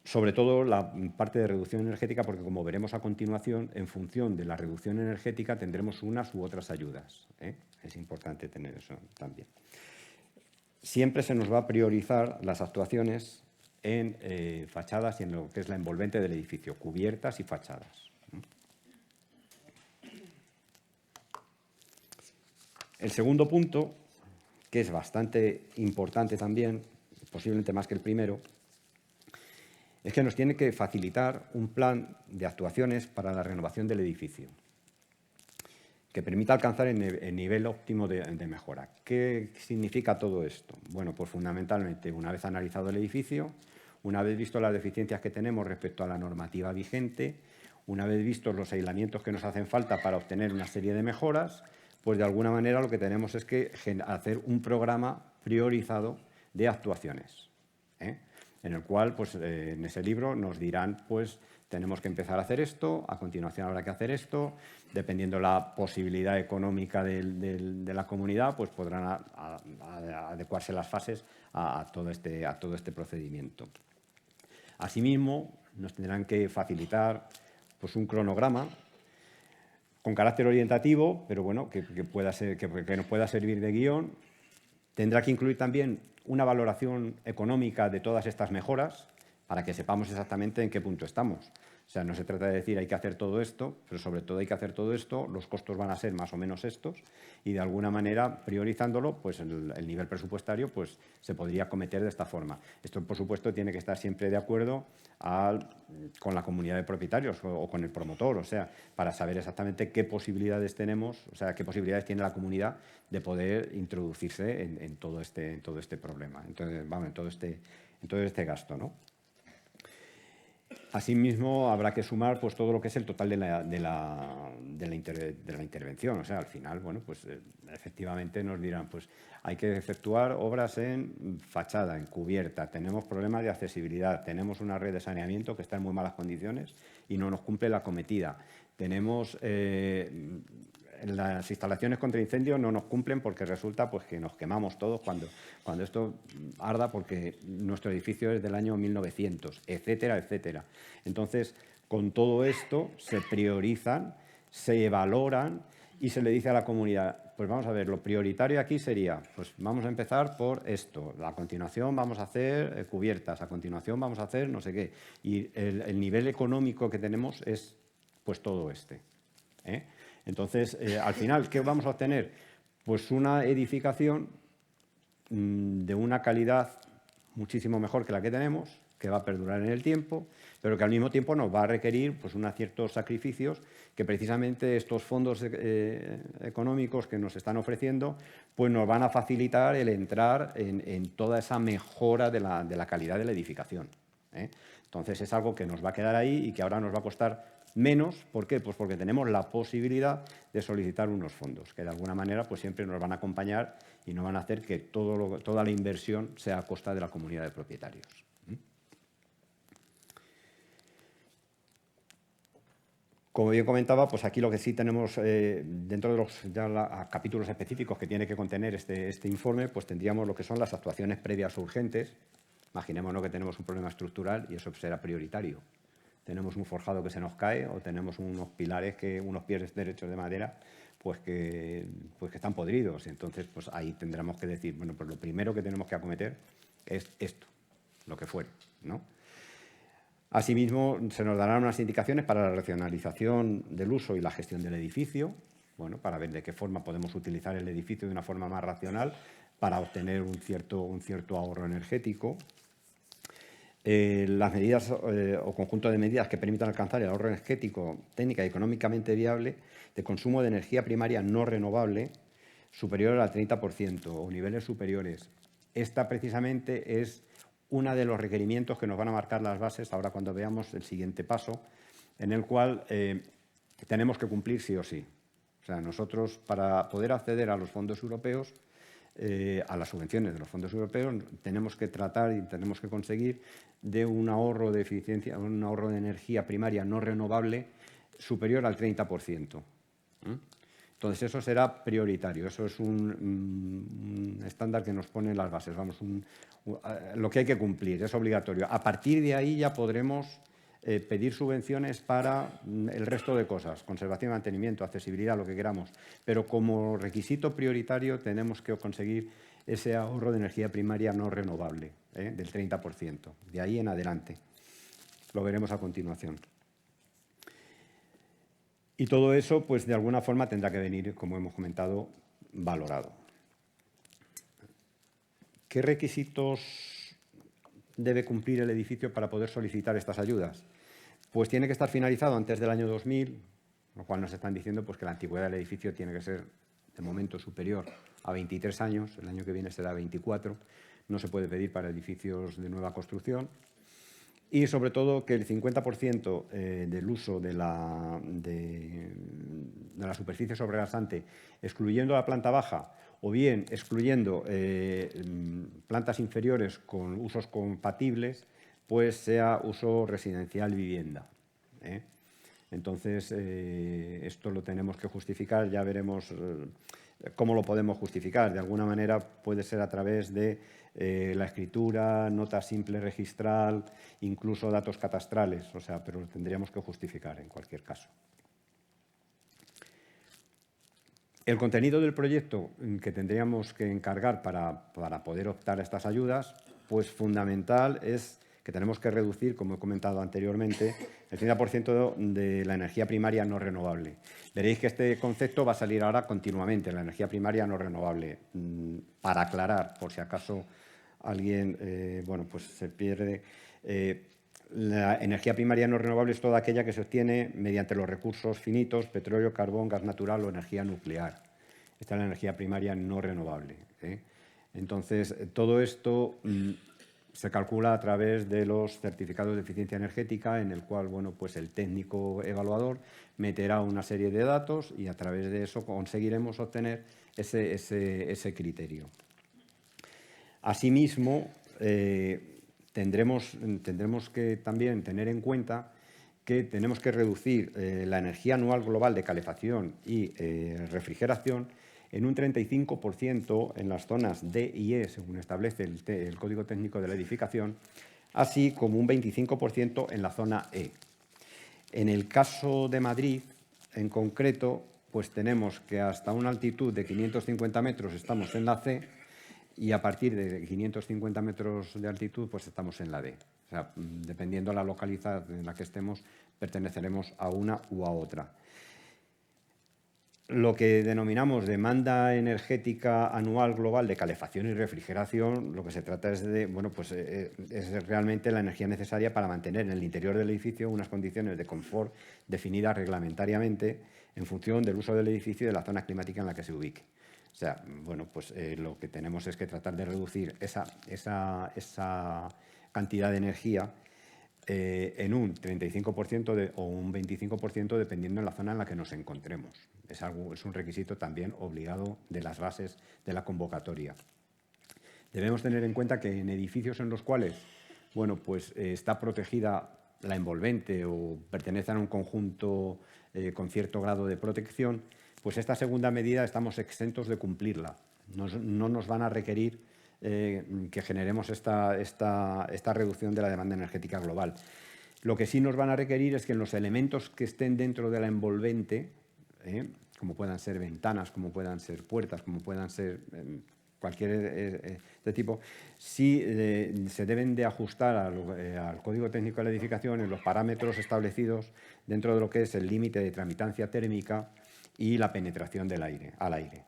[SPEAKER 4] Sobre todo la parte de reducción energética, porque como veremos a continuación, en función de la reducción energética tendremos unas u otras ayudas, ¿eh? Es importante tener eso también. Siempre se nos va a priorizar las actuaciones en fachadas y en lo que es la envolvente del edificio, cubiertas y fachadas. El segundo punto, que es bastante importante también, posiblemente más que el primero, es que nos tiene que facilitar un plan de actuaciones para la renovación del edificio que permita alcanzar el nivel óptimo de mejora. ¿Qué significa todo esto? Bueno, pues fundamentalmente, una vez analizado el edificio, una vez visto las deficiencias que tenemos respecto a la normativa vigente, una vez vistos los aislamientos que nos hacen falta para obtener una serie de mejoras, pues de alguna manera lo que tenemos es que hacer un programa priorizado de actuaciones, ¿eh? En el cual, pues, en ese libro nos dirán, pues, tenemos que empezar a hacer esto, a continuación habrá que hacer esto, dependiendo la posibilidad económica de la comunidad, pues podrán adecuarse las fases a todo este procedimiento. Asimismo, nos tendrán que facilitar pues, un cronograma con carácter orientativo, pero bueno, que nos pueda servir de guión. Tendrá que incluir también una valoración económica de todas estas mejoras para que sepamos exactamente en qué punto estamos. O sea, no se trata de decir hay que hacer todo esto, pero sobre todo hay que hacer todo esto, los costos van a ser más o menos estos y de alguna manera, priorizándolo, pues el nivel presupuestario pues, se podría acometer de esta forma. Esto, por supuesto, tiene que estar siempre de acuerdo con la comunidad de propietarios o con el promotor, o sea, para saber exactamente qué posibilidades tenemos, o sea, qué posibilidades tiene la comunidad de poder introducirse en todo este problema, entonces, vamos, en todo este gasto, ¿no? Asimismo, habrá que sumar pues, todo lo que es el total de la intervención. O sea, al final, bueno, pues efectivamente nos dirán, pues hay que efectuar obras en fachada, en cubierta, tenemos problemas de accesibilidad, tenemos una red de saneamiento que está en muy malas condiciones y no nos cumple la acometida. Tenemos las instalaciones contra incendios no nos cumplen porque resulta pues, que nos quemamos todos cuando esto arda porque nuestro edificio es del año 1900, etcétera, etcétera. Entonces, con todo esto se priorizan, se valoran y se le dice a la comunidad, pues vamos a ver, lo prioritario aquí sería, pues vamos a empezar por esto, a continuación vamos a hacer cubiertas, a continuación vamos a hacer no sé qué. Y el nivel económico que tenemos es pues todo este, ¿eh? Entonces, al final, ¿qué vamos a obtener? Pues una edificación de una calidad muchísimo mejor que la que tenemos, que va a perdurar en el tiempo, pero que al mismo tiempo nos va a requerir pues, unos ciertos sacrificios que precisamente estos fondos económicos que nos están ofreciendo pues nos van a facilitar el entrar en toda esa mejora de la calidad de la edificación, ¿eh? Entonces, es algo que nos va a quedar ahí y que ahora nos va a costar menos. ¿Por qué? Pues porque tenemos la posibilidad de solicitar unos fondos que de alguna manera pues siempre nos van a acompañar y no van a hacer que toda la inversión sea a costa de la comunidad de propietarios. Como bien comentaba, pues aquí lo que sí tenemos dentro de los capítulos específicos que tiene que contener este informe, pues tendríamos lo que son las actuaciones previas urgentes. Imaginémonos que tenemos un problema estructural y eso será prioritario. Tenemos un forjado que se nos cae o tenemos unos pilares, unos pies derechos de madera, pues que están podridos. Entonces, pues ahí tendremos que decir, bueno, pues lo primero que tenemos que acometer es esto, lo que fuere, ¿no? Asimismo, se nos darán unas indicaciones para la racionalización del uso y la gestión del edificio, bueno, para ver de qué forma podemos utilizar el edificio de una forma más racional para obtener un cierto ahorro energético. Las medidas o conjunto de medidas que permitan alcanzar el ahorro energético técnica y económicamente viable de consumo de energía primaria no renovable superior al 30% o niveles superiores. Esta precisamente es uno de los requerimientos que nos van a marcar las bases ahora cuando veamos el siguiente paso, en el cual tenemos que cumplir sí o sí. O sea, nosotros para poder acceder a los fondos europeos, a las subvenciones de los fondos europeos, tenemos que tratar y tenemos que conseguir de un ahorro de eficiencia, un ahorro de energía primaria no renovable superior al 30%. Entonces, eso será prioritario, eso es un estándar que nos pone las bases, vamos, lo que hay que cumplir, es obligatorio. A partir de ahí ya podremos pedir subvenciones para el resto de cosas, conservación, mantenimiento, accesibilidad, lo que queramos, pero como requisito prioritario tenemos que conseguir ese ahorro de energía primaria no renovable, del 30%, de ahí en adelante. Lo veremos a continuación. Y todo eso, pues de alguna forma tendrá que venir, como hemos comentado, valorado. ¿Qué requisitos debe cumplir el edificio para poder solicitar estas ayudas? Pues tiene que estar finalizado antes del año 2000, lo cual nos están diciendo pues, que la antigüedad del edificio tiene que ser, de momento, superior a 23 años. El año que viene será 24. No se puede pedir para edificios de nueva construcción. Y, sobre todo, que el 50% del uso de la superficie sobregasante, excluyendo la planta baja, o bien excluyendo plantas inferiores con usos compatibles, pues sea uso residencial vivienda, ¿eh? Entonces, esto lo tenemos que justificar, ya veremos cómo lo podemos justificar. De alguna manera puede ser a través de la escritura, nota simple registral, incluso datos catastrales, o sea, pero lo tendríamos que justificar en cualquier caso. El contenido del proyecto que tendríamos que encargar para poder optar a estas ayudas, pues fundamental es que tenemos que reducir, como he comentado anteriormente, el 30% de la energía primaria no renovable. Veréis que este concepto va a salir ahora continuamente, la energía primaria no renovable. Para aclarar, por si acaso alguien pues se pierde, la energía primaria no renovable es toda aquella que se obtiene mediante los recursos finitos, petróleo, carbón, gas natural o energía nuclear. Esta es la energía primaria no renovable, ¿eh? Entonces, todo esto se calcula a través de los certificados de eficiencia energética, en el cual pues el técnico evaluador meterá una serie de datos y a través de eso conseguiremos obtener ese criterio. Asimismo, tendremos que también tener en cuenta que tenemos que reducir la energía anual global de calefacción y refrigeración en un 35% en las zonas D y E, según establece el Código Técnico de la Edificación, así como un 25% en la zona E. En el caso de Madrid, en concreto, pues tenemos que hasta una altitud de 550 metros estamos en la C y a partir de 550 metros de altitud pues estamos en la D. O sea, dependiendo de la localidad en la que estemos, perteneceremos a una u a otra. Lo que denominamos demanda energética anual global de calefacción y refrigeración, lo que se trata es de, es realmente la energía necesaria para mantener en el interior del edificio unas condiciones de confort definidas reglamentariamente en función del uso del edificio y de la zona climática en la que se ubique. O sea, lo que tenemos es que tratar de reducir esa cantidad de energía en un 35% o un 25% dependiendo de la zona en la que nos encontremos. Es un requisito también obligado de las bases de la convocatoria. Debemos tener en cuenta que en edificios en los cuales está protegida la envolvente o pertenecen a un conjunto con cierto grado de protección, pues esta segunda medida estamos exentos de cumplirla. No nos van a requerir que generemos esta reducción de la demanda energética global. Lo que sí nos van a requerir es que en los elementos que estén dentro de la envolvente, como puedan ser ventanas, como puedan ser puertas, como puedan ser cualquier de tipo, sí se deben de ajustar al Código Técnico de la Edificación en los parámetros establecidos dentro de lo que es el límite de tramitancia térmica y la penetración al aire.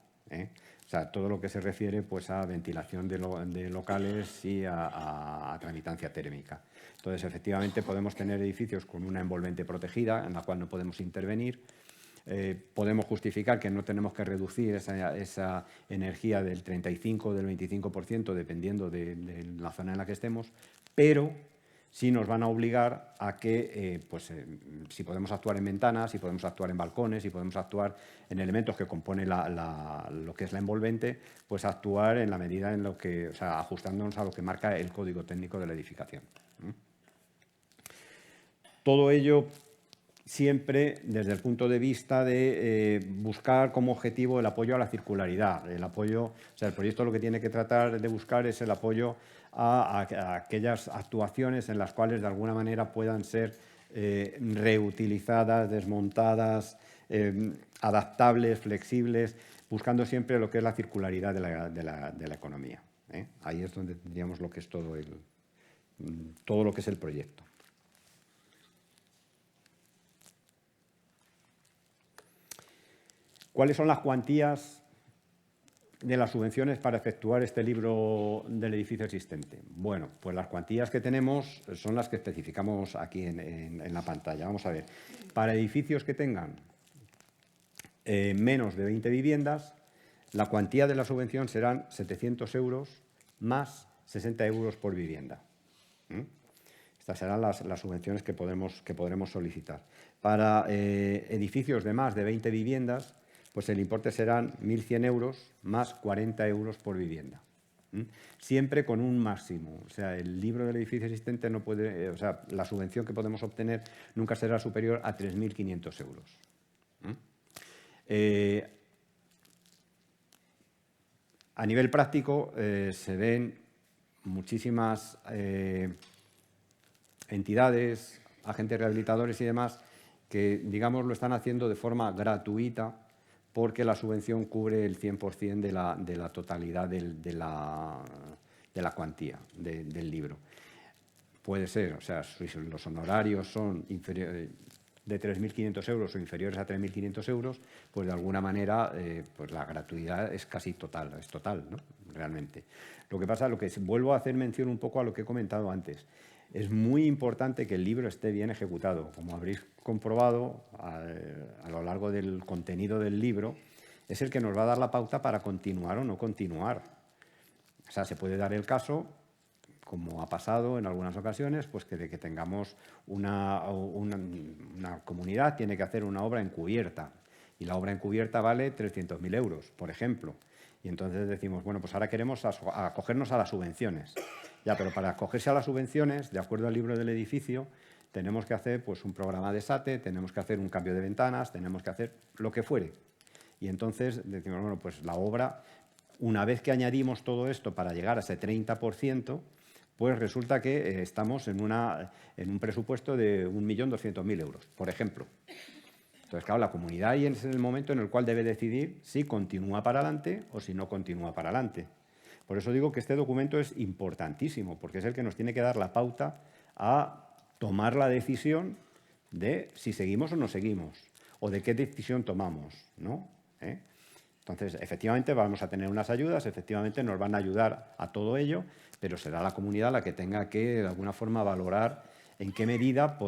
[SPEAKER 4] O sea, todo lo que se refiere a ventilación de locales y a tramitancia térmica. Entonces, efectivamente, podemos tener edificios con una envolvente protegida en la cual no podemos intervenir. Podemos justificar que no tenemos que reducir esa energía del 35 o del 25%, dependiendo de la zona en la que estemos, pero sí nos van a obligar a que, si podemos actuar en ventanas, si podemos actuar en balcones, si podemos actuar en elementos que componen lo que es la envolvente, pues actuar en la medida en lo que, ajustándonos a lo que marca el Código Técnico de la Edificación. Todo ello siempre desde el punto de vista de buscar como objetivo el apoyo a la circularidad. El proyecto lo que tiene que tratar de buscar es el apoyo a aquellas actuaciones en las cuales de alguna manera puedan ser reutilizadas, desmontadas, adaptables, flexibles, buscando siempre lo que es la circularidad de la economía. Ahí es donde tendríamos lo que es todo lo que es el proyecto. ¿Cuáles son las cuantías de las subvenciones para efectuar este libro del edificio existente? Bueno, pues las cuantías que tenemos son las que especificamos aquí en la pantalla. Vamos a ver. Para edificios que tengan menos de 20 viviendas, la cuantía de la subvención serán 700 euros más 60 euros por vivienda. Estas serán las subvenciones que podremos solicitar. Para edificios de más de 20 viviendas, pues el importe serán 1.100 euros más 40 euros por vivienda. Siempre con un máximo. O sea, el libro del edificio existente no puede, la subvención que podemos obtener nunca será superior a 3.500 euros. A nivel práctico, se ven muchísimas entidades, agentes rehabilitadores y demás que, digamos, lo están haciendo de forma gratuita porque la subvención cubre el 100% de la totalidad de la cuantía del libro. Puede ser, si los honorarios son inferiores de 3.500 euros o inferiores a 3.500 euros, pues de alguna manera pues la gratuidad es casi total, es total, ¿no? Realmente. Lo que pasa, vuelvo a hacer mención un poco a lo que he comentado antes. Es muy importante que el libro esté bien ejecutado. Como habréis comprobado a lo largo del contenido del libro, es el que nos va a dar la pauta para continuar o no continuar. O sea, se puede dar el caso como ha pasado en algunas ocasiones, pues que tengamos una comunidad tiene que hacer una obra encubierta y la obra encubierta vale 300.000 euros, por ejemplo. Y entonces decimos, bueno, pues ahora queremos acogernos a las subvenciones. Ya, pero para acogerse a las subvenciones, de acuerdo al libro del edificio, tenemos que hacer pues, un programa de SATE, tenemos que hacer un cambio de ventanas, tenemos que hacer lo que fuere. Y entonces decimos, bueno, pues la obra, una vez que añadimos todo esto para llegar a ese 30%, pues resulta que estamos en un presupuesto de 1.200.000 euros, por ejemplo. Entonces, claro, la comunidad ahí es el momento en el cual debe decidir si continúa para adelante o si no continúa para adelante. Por eso digo que este documento es importantísimo, porque es el que nos tiene que dar la pauta a tomar la decisión de si seguimos o no seguimos, o de qué decisión tomamos, ¿no? Entonces, efectivamente, vamos a tener unas ayudas, efectivamente nos van a ayudar a todo ello, pero será la comunidad la que tenga que, de alguna forma, valorar en qué medida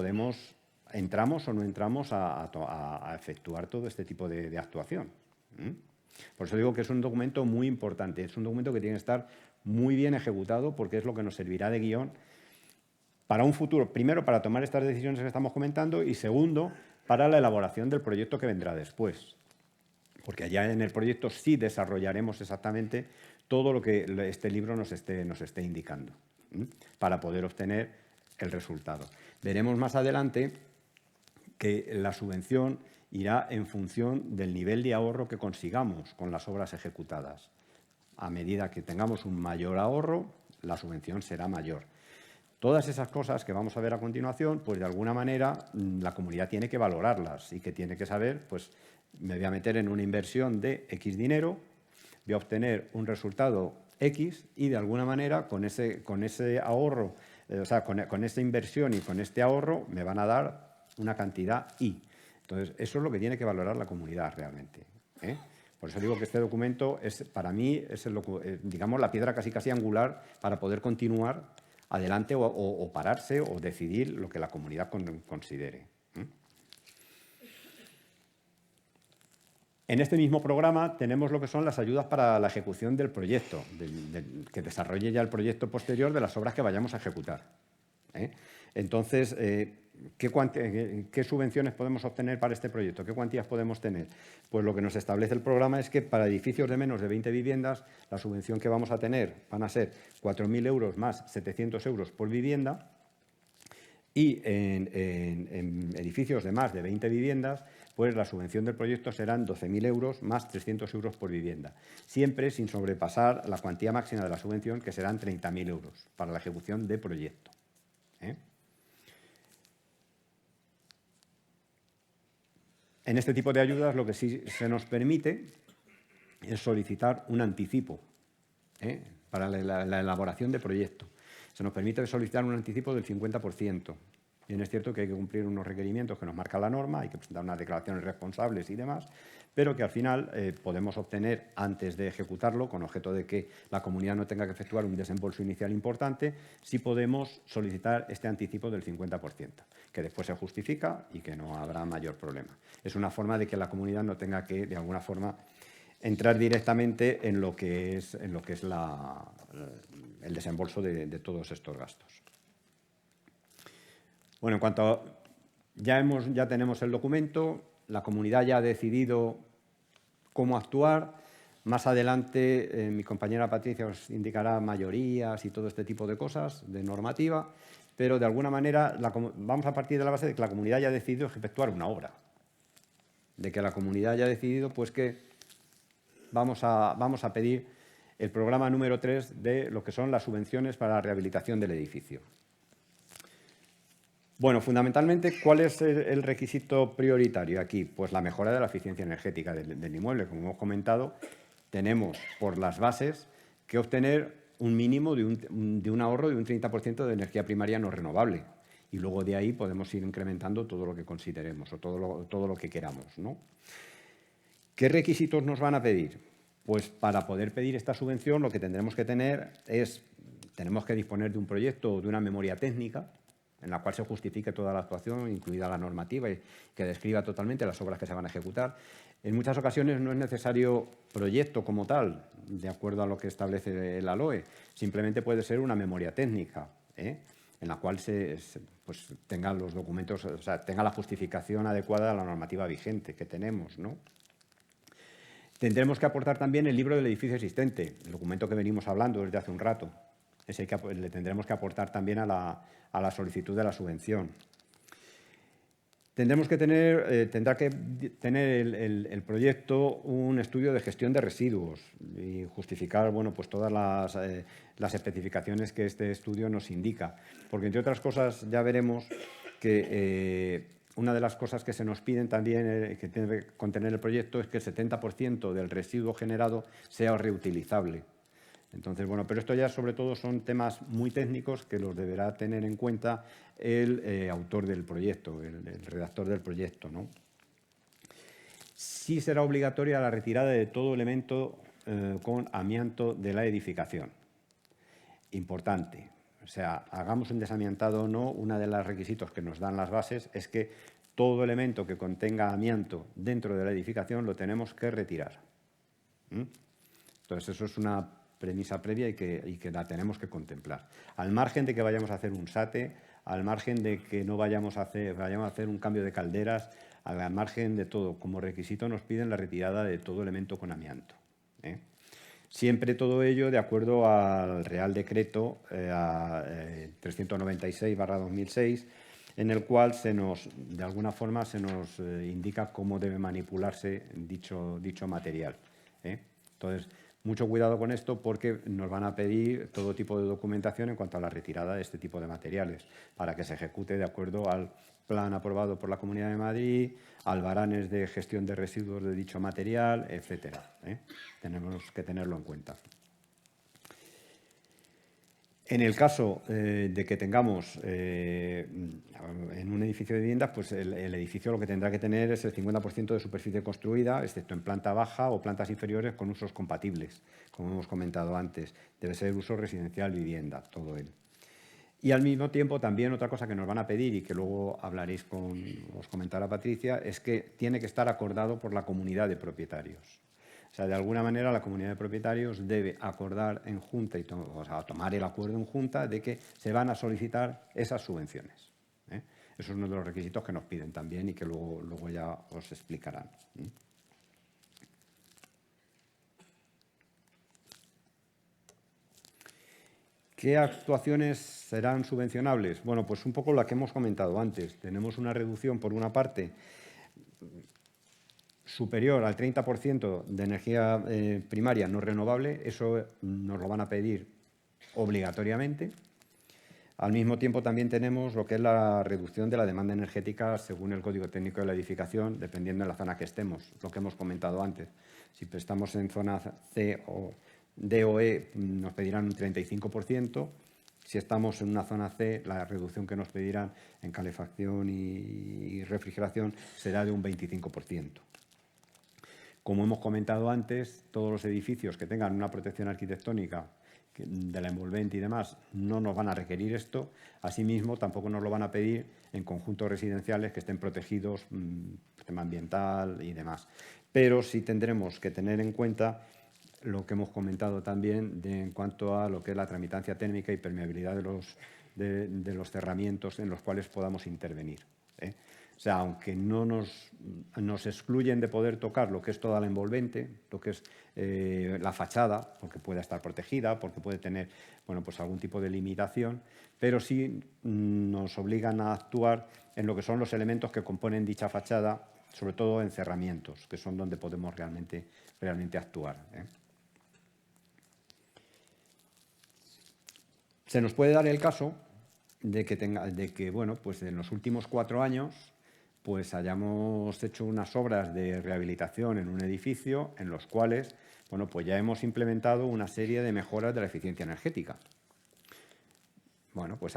[SPEAKER 4] entramos o no entramos a efectuar todo este tipo de actuación. Por eso digo que es un documento muy importante, es un documento que tiene que estar muy bien ejecutado porque es lo que nos servirá de guión para un futuro, primero para tomar estas decisiones que estamos comentando y segundo, para la elaboración del proyecto que vendrá después. Porque allá en el proyecto sí desarrollaremos exactamente todo lo que este libro nos esté indicando para poder obtener el resultado. Veremos más adelante que la subvención irá en función del nivel de ahorro que consigamos con las obras ejecutadas. A medida que tengamos un mayor ahorro, la subvención será mayor. Todas esas cosas que vamos a ver a continuación, pues de alguna manera la comunidad tiene que valorarlas y que tiene que saber, pues me voy a meter en una inversión de X dinero, voy a obtener un resultado X y de alguna manera con ese ahorro, o sea, con esa inversión y con este ahorro me van a dar una cantidad Y. Entonces, eso es lo que tiene que valorar la comunidad realmente. Por eso digo que este documento es, para mí, es digamos, la piedra casi angular para poder continuar adelante o pararse o decidir lo que la comunidad considere. En este mismo programa tenemos lo que son las ayudas para la ejecución del proyecto, que desarrolle ya el proyecto posterior de las obras que vayamos a ejecutar. Entonces, ¿qué subvenciones podemos obtener para este proyecto? ¿Qué cuantías podemos tener? Pues lo que nos establece el programa es que para edificios de menos de 20 viviendas, la subvención que vamos a tener van a ser 4.000 euros más 700 euros por vivienda y en edificios de más de 20 viviendas, pues la subvención del proyecto serán 12.000 euros más 300 euros por vivienda, siempre sin sobrepasar la cuantía máxima de la subvención, que serán 30.000 euros para la ejecución de proyecto. En este tipo de ayudas lo que sí se nos permite es solicitar un anticipo para la elaboración de proyecto. Se nos permite solicitar un anticipo del 50%. Bien, es cierto que hay que cumplir unos requerimientos que nos marca la norma, hay que presentar unas declaraciones responsables y demás, pero que al final podemos obtener antes de ejecutarlo, con objeto de que la comunidad no tenga que efectuar un desembolso inicial importante, sí podemos solicitar este anticipo del 50%, que después se justifica y que no habrá mayor problema. Es una forma de que la comunidad no tenga que, de alguna forma, entrar directamente en lo que es el desembolso de todos estos gastos. Bueno, en cuanto a, ya tenemos el documento, la comunidad ya ha decidido cómo actuar. Más adelante mi compañera Patricia os indicará mayorías y todo este tipo de cosas de normativa, pero de alguna manera vamos a partir de la base de que la comunidad ya ha decidido efectuar una obra, de que la comunidad ya ha decidido pues que vamos a pedir el programa número 3 de lo que son las subvenciones para la rehabilitación del edificio. Bueno, fundamentalmente, ¿cuál es el requisito prioritario aquí? Pues la mejora de la eficiencia energética del inmueble. Como hemos comentado, tenemos por las bases que obtener un mínimo de un ahorro de un 30% de energía primaria no renovable. Y luego de ahí podemos ir incrementando todo lo que consideremos o todo lo que queramos, ¿no? ¿Qué requisitos nos van a pedir? Pues para poder pedir esta subvención lo que tendremos que tener tenemos que disponer de un proyecto o de una memoria técnica, en la cual se justifique toda la actuación, incluida la normativa, y que describa totalmente las obras que se van a ejecutar. En muchas ocasiones no es necesario proyecto como tal, de acuerdo a lo que establece la LOE. Simplemente puede ser una memoria técnica, en la cual pues, tenga los documentos, o sea, tenga la justificación adecuada a la normativa vigente que tenemos, ¿no? Tendremos que aportar también el libro del edificio existente, el documento que venimos hablando desde hace un rato. Ese le tendremos que aportar también a la solicitud de la subvención. Tendrá que tener el proyecto un estudio de gestión de residuos y justificar, bueno, pues todas las especificaciones que este estudio nos indica. Porque, entre otras cosas, ya veremos que una de las cosas que se nos piden también, que tiene que contener el proyecto, es que el 70% del residuo generado sea reutilizable. Entonces, bueno, pero esto ya sobre todo son temas muy técnicos que los deberá tener en cuenta el autor del proyecto, el redactor del proyecto, ¿no? Sí será obligatoria la retirada de todo elemento con amianto de la edificación. Importante. O sea, hagamos un desamiantado o no, uno de los requisitos que nos dan las bases es que todo elemento que contenga amianto dentro de la edificación lo tenemos que retirar. Entonces, eso es una premisa previa y que la tenemos que contemplar. Al margen de que vayamos a hacer un SATE, al margen de que no vayamos a hacer un cambio de calderas, al margen de todo, como requisito nos piden la retirada de todo elemento con amianto. Siempre todo ello de acuerdo al Real Decreto 396/2006, en el cual de alguna forma se nos indica cómo debe manipularse dicho material. Entonces, mucho cuidado con esto porque nos van a pedir todo tipo de documentación en cuanto a la retirada de este tipo de materiales para que se ejecute de acuerdo al plan aprobado por la Comunidad de Madrid, albaranes de gestión de residuos de dicho material, etcétera. Tenemos que tenerlo en cuenta. En el caso de que tengamos en un edificio de viviendas, pues el edificio lo que tendrá que tener es el 50% de superficie construida, excepto en planta baja o plantas inferiores con usos compatibles, como hemos comentado antes. Debe ser uso residencial, vivienda, todo él. Y al mismo tiempo, también otra cosa que nos van a pedir y que luego os comentará Patricia, es que tiene que estar acordado por la comunidad de propietarios. O sea, de alguna manera la comunidad de propietarios debe acordar en junta, tomar el acuerdo en junta de que se van a solicitar esas subvenciones. Eso es uno de los requisitos que nos piden también y que luego ya os explicarán. ¿Qué actuaciones serán subvencionables? Bueno, pues un poco la que hemos comentado antes. Tenemos una reducción, por una parte, superior al 30% de energía primaria no renovable. Eso nos lo van a pedir obligatoriamente. Al mismo tiempo, también tenemos lo que es la reducción de la demanda energética según el Código Técnico de la Edificación, dependiendo de la zona que estemos, lo que hemos comentado antes. Si estamos en zona C o D o E, nos pedirán un 35%. Si estamos en una zona C, la reducción que nos pedirán en calefacción y refrigeración será de un 25%. Como hemos comentado antes, todos los edificios que tengan una protección arquitectónica de la envolvente y demás no nos van a requerir esto. Asimismo, tampoco nos lo van a pedir en conjuntos residenciales que estén protegidos, tema ambiental y demás. Pero sí tendremos que tener en cuenta lo que hemos comentado también en cuanto a lo que es la tramitancia térmica y permeabilidad de los cerramientos en los cuales podamos intervenir. O sea, aunque no nos excluyen de poder tocar lo que es toda la envolvente, lo que es la fachada, porque pueda estar protegida, porque puede tener, bueno, pues algún tipo de limitación, pero sí nos obligan a actuar en lo que son los elementos que componen dicha fachada, sobre todo en cerramientos, que son donde podemos realmente actuar. Se nos puede dar el caso de que bueno, pues en los últimos 4 años pues hayamos hecho unas obras de rehabilitación en un edificio en los cuales, bueno, pues ya hemos implementado una serie de mejoras de la eficiencia energética. Bueno, pues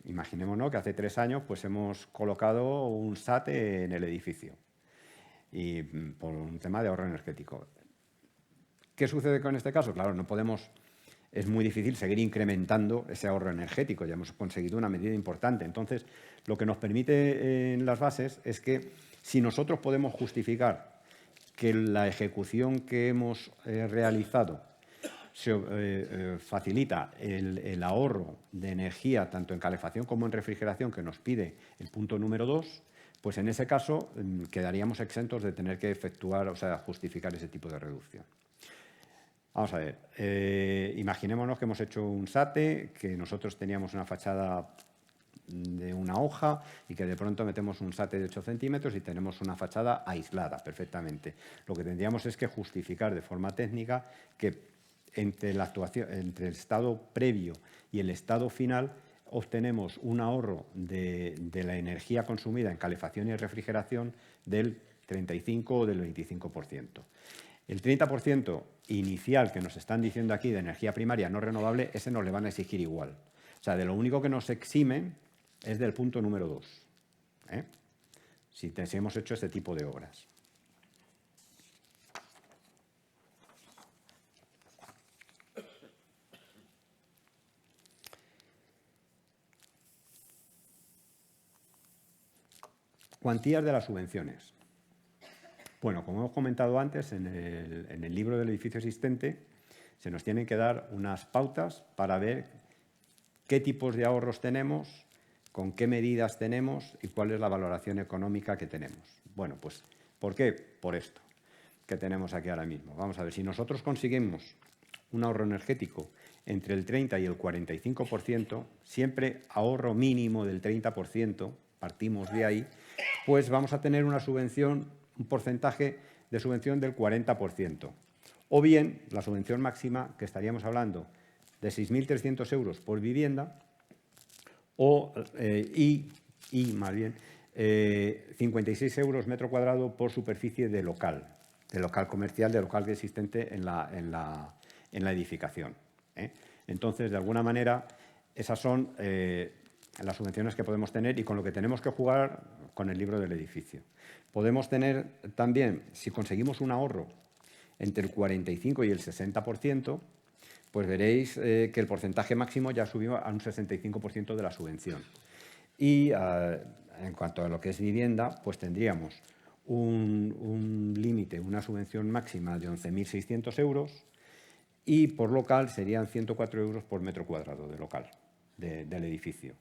[SPEAKER 4] imaginémonos que hace 3 años pues hemos colocado un SATE en el edificio y por un tema de ahorro energético. ¿Qué sucede con este caso? Claro, no podemos es muy difícil seguir incrementando ese ahorro energético. Ya hemos conseguido una medida importante. Entonces, lo que nos permite en las bases es que si nosotros podemos justificar que la ejecución que hemos realizado facilita el ahorro de energía tanto en calefacción como en refrigeración que nos pide el punto número 2, pues en ese caso quedaríamos exentos de tener que efectuar, o sea, justificar ese tipo de reducción. Vamos a ver, imaginémonos que hemos hecho un SATE, que nosotros teníamos una fachada de una hoja y que de pronto metemos un SATE de 8 centímetros y tenemos una fachada aislada perfectamente. Lo que tendríamos es que justificar de forma técnica que entre el estado previo y el estado final obtenemos un ahorro de la energía consumida en calefacción y refrigeración del 35 o del 25%. El 30% inicial que nos están diciendo aquí de energía primaria no renovable, ese nos le van a exigir igual. O sea, de lo único que nos eximen es del punto número 2, si hemos hecho este tipo de obras. Cuantías de las subvenciones. Bueno, como hemos comentado antes, en el libro del edificio existente se nos tienen que dar unas pautas para ver qué tipos de ahorros tenemos, con qué medidas tenemos y cuál es la valoración económica que tenemos. Bueno, pues, ¿por qué? Por esto que tenemos aquí ahora mismo. Vamos a ver, si nosotros conseguimos un ahorro energético entre el 30 y el 45%, siempre ahorro mínimo del 30%, partimos de ahí, pues vamos a tener una subvención, un porcentaje de subvención del 40%. O bien, la subvención máxima, que estaríamos hablando de 6.300 euros por vivienda, y más bien 56 euros metro cuadrado por superficie de local comercial, de local existente en la edificación. Entonces, de alguna manera, esas son las subvenciones que podemos tener y con lo que tenemos que jugar con el libro del edificio. Podemos tener también, si conseguimos un ahorro entre el 45 y el 60%, pues veréis que el porcentaje máximo ya subió a un 65% de la subvención. Y en cuanto a lo que es vivienda, pues tendríamos un límite, una subvención máxima de 11.600 euros y por local serían 104 euros por metro cuadrado de local del edificio.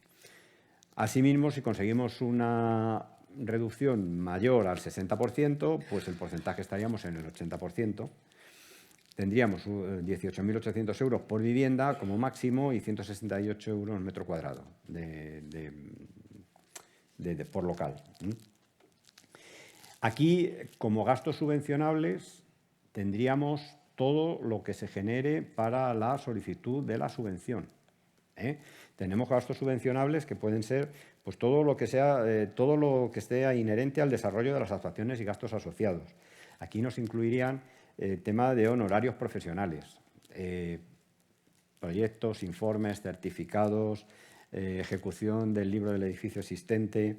[SPEAKER 4] Asimismo, si conseguimos una reducción mayor al 60%, pues el porcentaje estaríamos en el 80%. Tendríamos 18.800 euros por vivienda como máximo y 168 euros metro cuadrado por local. Aquí, como gastos subvencionables, tendríamos todo lo que se genere para la solicitud de la subvención. Tenemos gastos subvencionables que pueden ser pues, todo lo que esté inherente al desarrollo de las actuaciones y gastos asociados. Aquí nos incluirían tema de honorarios profesionales, proyectos, informes, certificados, ejecución del libro del edificio existente,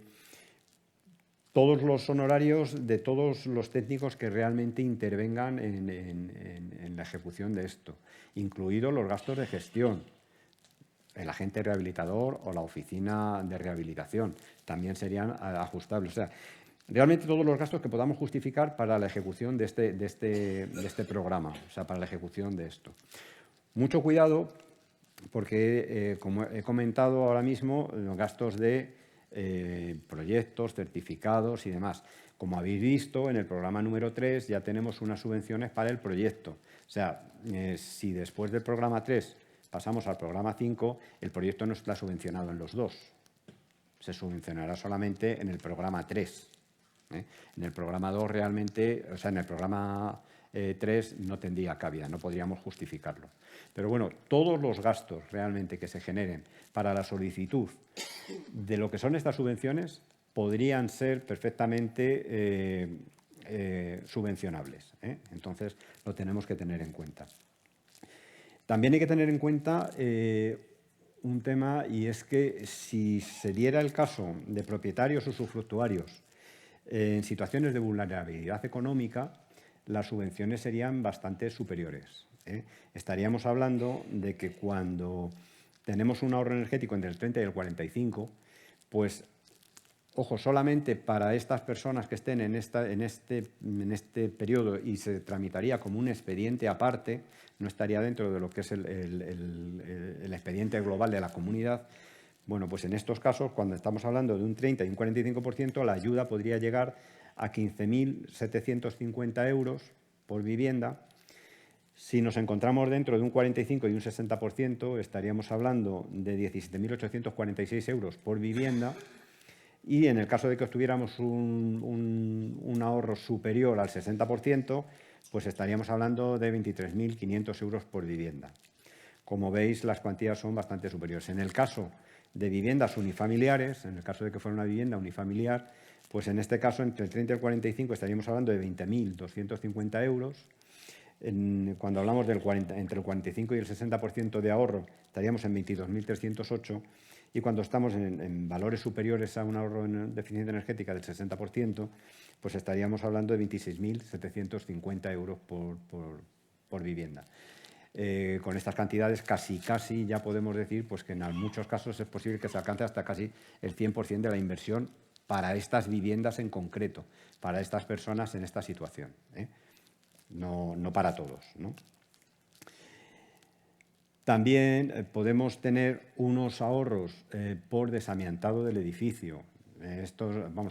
[SPEAKER 4] todos los honorarios de todos los técnicos que realmente intervengan en la ejecución de esto, incluidos los gastos de gestión, el agente rehabilitador o la oficina de rehabilitación, también serían ajustables. O sea, realmente todos los gastos que podamos justificar para la ejecución de este programa, o sea, para la ejecución de esto. Mucho cuidado porque, como he comentado ahora mismo, los gastos de proyectos, certificados y demás. Como habéis visto, en el programa número 3 ya tenemos unas subvenciones para el proyecto. O sea, si después del programa 3 pasamos al programa 5, el proyecto no está subvencionado en los dos. Se subvencionará solamente en el programa 3. En el programa 2 realmente, o sea, en el programa 3 no tendría cabida, no podríamos justificarlo. Pero bueno, todos los gastos realmente que se generen para la solicitud de lo que son estas subvenciones podrían ser perfectamente subvencionables. Entonces, lo tenemos que tener en cuenta. También hay que tener en cuenta un tema, y es que si se diera el caso de propietarios o usufructuarios en situaciones de vulnerabilidad económica, las subvenciones serían bastante superiores. Estaríamos hablando de que cuando tenemos un ahorro energético entre el 30 y el 45, pues, ojo, solamente para estas personas que estén en este periodo y se tramitaría como un expediente aparte, no estaría dentro de lo que es el expediente global de la comunidad. Bueno, pues en estos casos, cuando estamos hablando de un 30 y un 45%, la ayuda podría llegar a 15.750 euros por vivienda. Si nos encontramos dentro de un 45 y un 60%, estaríamos hablando de 17.846 euros por vivienda. Y en el caso de que obtuviéramos un ahorro superior al 60%, pues estaríamos hablando de 23.500 euros por vivienda. Como veis, las cuantías son bastante superiores. En el caso de viviendas unifamiliares, en el caso de que fuera una vivienda unifamiliar, pues en este caso, entre el 30 y el 45, estaríamos hablando de 20.250 euros. Cuando hablamos entre el 45 y el 60% de ahorro, estaríamos en 22.308. Y cuando estamos en valores superiores a un ahorro en eficiencia energética del 60%, pues estaríamos hablando de 26.750 euros por vivienda. Con estas cantidades casi ya podemos decir pues, que en muchos casos es posible que se alcance hasta casi el 100% de la inversión para estas viviendas en concreto, para estas personas en esta situación, no para todos, ¿no? También podemos tener unos ahorros por desamiantado del edificio.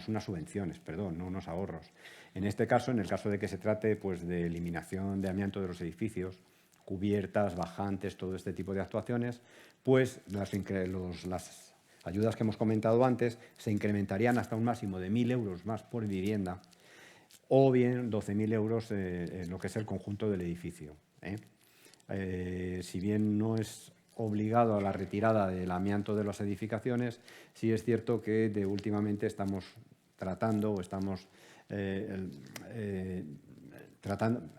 [SPEAKER 4] Unas subvenciones, perdón, no unos ahorros. En este caso, en el caso de que se trate pues, de eliminación de amianto de los edificios, cubiertas, bajantes, todo este tipo de actuaciones, pues las ayudas que hemos comentado antes se incrementarían hasta un máximo de 1.000 euros más por vivienda o bien 12.000 euros en lo que es el conjunto del edificio. Si bien no es obligado a la retirada del amianto de las edificaciones, sí es cierto que últimamente estamos tratando o estamos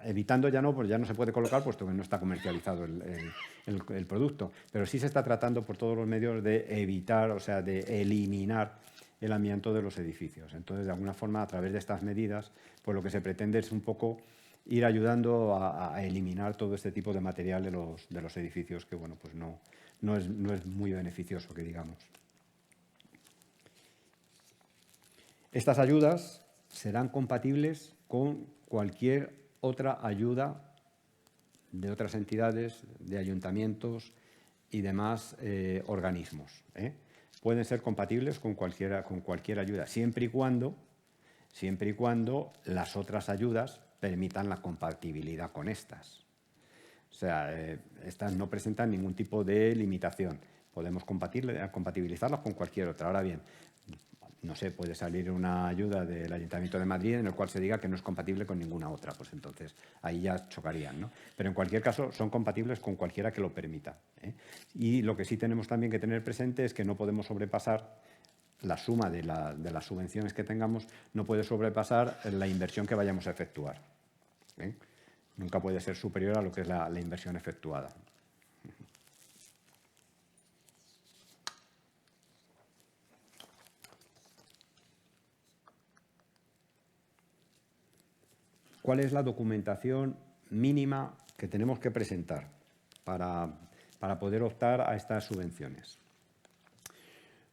[SPEAKER 4] evitando pues ya no se puede colocar puesto que no está comercializado el producto, pero sí se está tratando por todos los medios de evitar, o sea, de eliminar el amianto de los edificios. Entonces, de alguna forma, a través de estas medidas, pues lo que se pretende es un poco ir ayudando a eliminar todo este tipo de material de los edificios que, bueno, pues no es muy beneficioso, que digamos. Estas ayudas serán compatibles con cualquier otra ayuda de otras entidades, de ayuntamientos y demás organismos. Pueden ser compatibles con cualquier ayuda, siempre y cuando las otras ayudas permitan la compatibilidad con estas. O sea, estas no presentan ningún tipo de limitación. Podemos compatibilizarlas con cualquier otra. Ahora bien, no sé, puede salir una ayuda del Ayuntamiento de Madrid en el cual se diga que no es compatible con ninguna otra, pues entonces ahí ya chocarían, ¿no? Pero en cualquier caso son compatibles con cualquiera que lo permita. Y lo que sí tenemos también que tener presente es que no podemos sobrepasar la suma de las subvenciones que tengamos, no puede sobrepasar la inversión que vayamos a efectuar. Nunca puede ser superior a lo que es la inversión efectuada. ¿Cuál es la documentación mínima que tenemos que presentar para poder optar a estas subvenciones?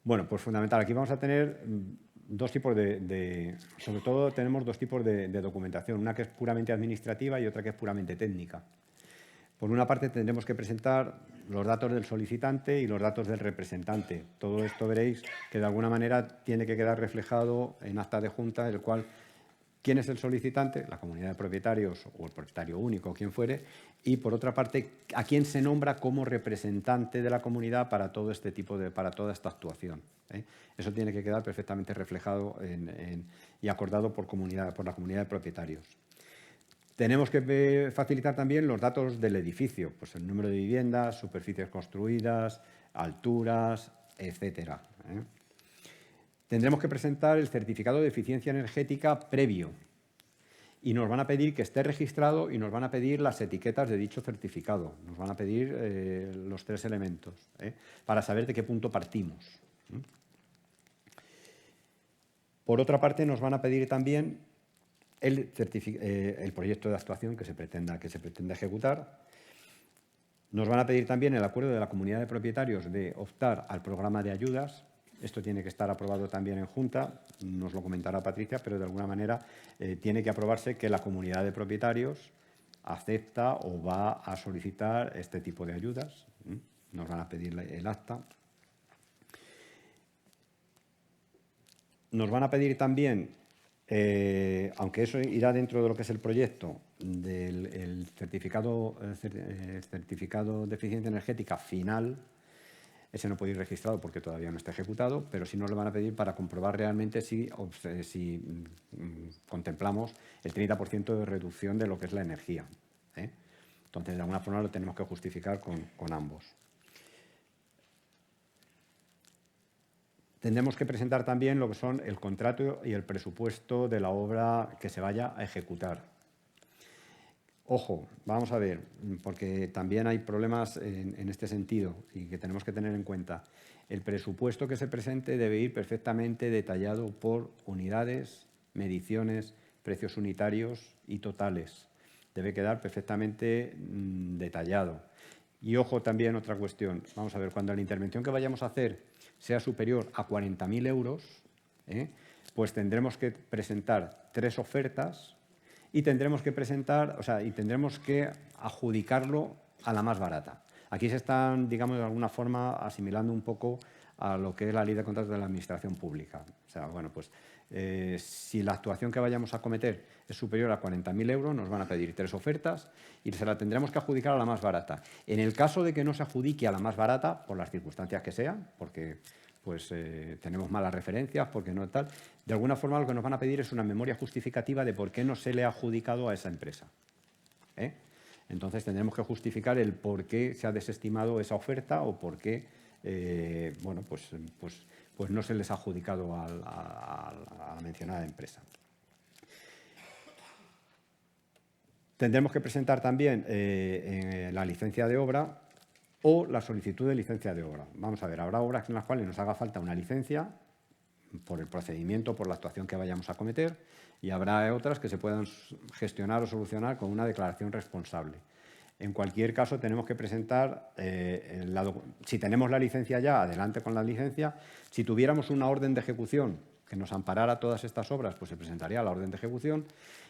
[SPEAKER 4] Bueno, pues fundamental. Aquí vamos a tener dos tipos sobre todo tenemos dos tipos de documentación, una que es puramente administrativa y otra que es puramente técnica. Por una parte tendremos que presentar los datos del solicitante y los datos del representante. Todo esto veréis que de alguna manera tiene que quedar reflejado en acta de junta, el cual quién es el solicitante, la comunidad de propietarios o el propietario único, quien fuere, y por otra parte a quién se nombra como representante de la comunidad para todo este para toda esta actuación. Eso tiene que quedar perfectamente reflejado y acordado por la comunidad de propietarios. Tenemos que facilitar también los datos del edificio, pues el número de viviendas, superficies construidas, alturas, etcétera. Tendremos que presentar el certificado de eficiencia energética previo y nos van a pedir que esté registrado y nos van a pedir las etiquetas de dicho certificado. Nos van a pedir los 3 elementos para saber de qué punto partimos. Por otra parte, nos van a pedir también el proyecto de actuación que se pretenda ejecutar Nos van a pedir también el acuerdo de la comunidad de propietarios de optar al programa de ayudas. Esto tiene que estar aprobado también en Junta, nos lo comentará Patricia, pero de alguna manera tiene que aprobarse que la comunidad de propietarios acepta o va a solicitar este tipo de ayudas. Nos van a pedir el acta. Nos van a pedir también, aunque eso irá dentro de lo que es el proyecto, del certificado de eficiencia energética final. Ese no puede ir registrado porque todavía no está ejecutado, pero sí nos lo van a pedir para comprobar realmente si contemplamos el 30% de reducción de lo que es la energía. Entonces, de alguna forma lo tenemos que justificar con ambos. Tendremos que presentar también lo que son el contrato y el presupuesto de la obra que se vaya a ejecutar. Ojo, vamos a ver, porque también hay problemas en este sentido y que tenemos que tener en cuenta. El presupuesto que se presente debe ir perfectamente detallado por unidades, mediciones, precios unitarios y totales. Debe quedar perfectamente detallado. Y ojo también otra cuestión. Vamos a ver, cuando la intervención que vayamos a hacer sea superior a 40.000 euros, pues tendremos que presentar 3 ofertas y tendremos que adjudicarlo a la más barata. Aquí se están, digamos, de alguna forma asimilando un poco a lo que es la ley de contratos de la administración pública. O sea, bueno, pues si la actuación que vayamos a cometer es superior a 40.000 euros, nos van a pedir 3 ofertas y se la tendremos que adjudicar a la más barata. En el caso de que no se adjudique a la más barata, por las circunstancias que sean, porque pues tenemos malas referencias, porque no tal, de alguna forma lo que nos van a pedir es una memoria justificativa de por qué no se le ha adjudicado a esa empresa. Entonces tendremos que justificar el por qué se ha desestimado esa oferta o por qué pues no se les ha adjudicado a la mencionada empresa. Tendremos que presentar también la licencia de obra o la solicitud de licencia de obra. Vamos a ver, habrá obras en las cuales nos haga falta una licencia por el procedimiento, por la actuación que vayamos a cometer, y habrá otras que se puedan gestionar o solucionar con una declaración responsable. En cualquier caso, tenemos que presentar, si tenemos la licencia ya, adelante con la licencia. Si tuviéramos una orden de ejecución que nos amparara todas estas obras, pues se presentaría la orden de ejecución.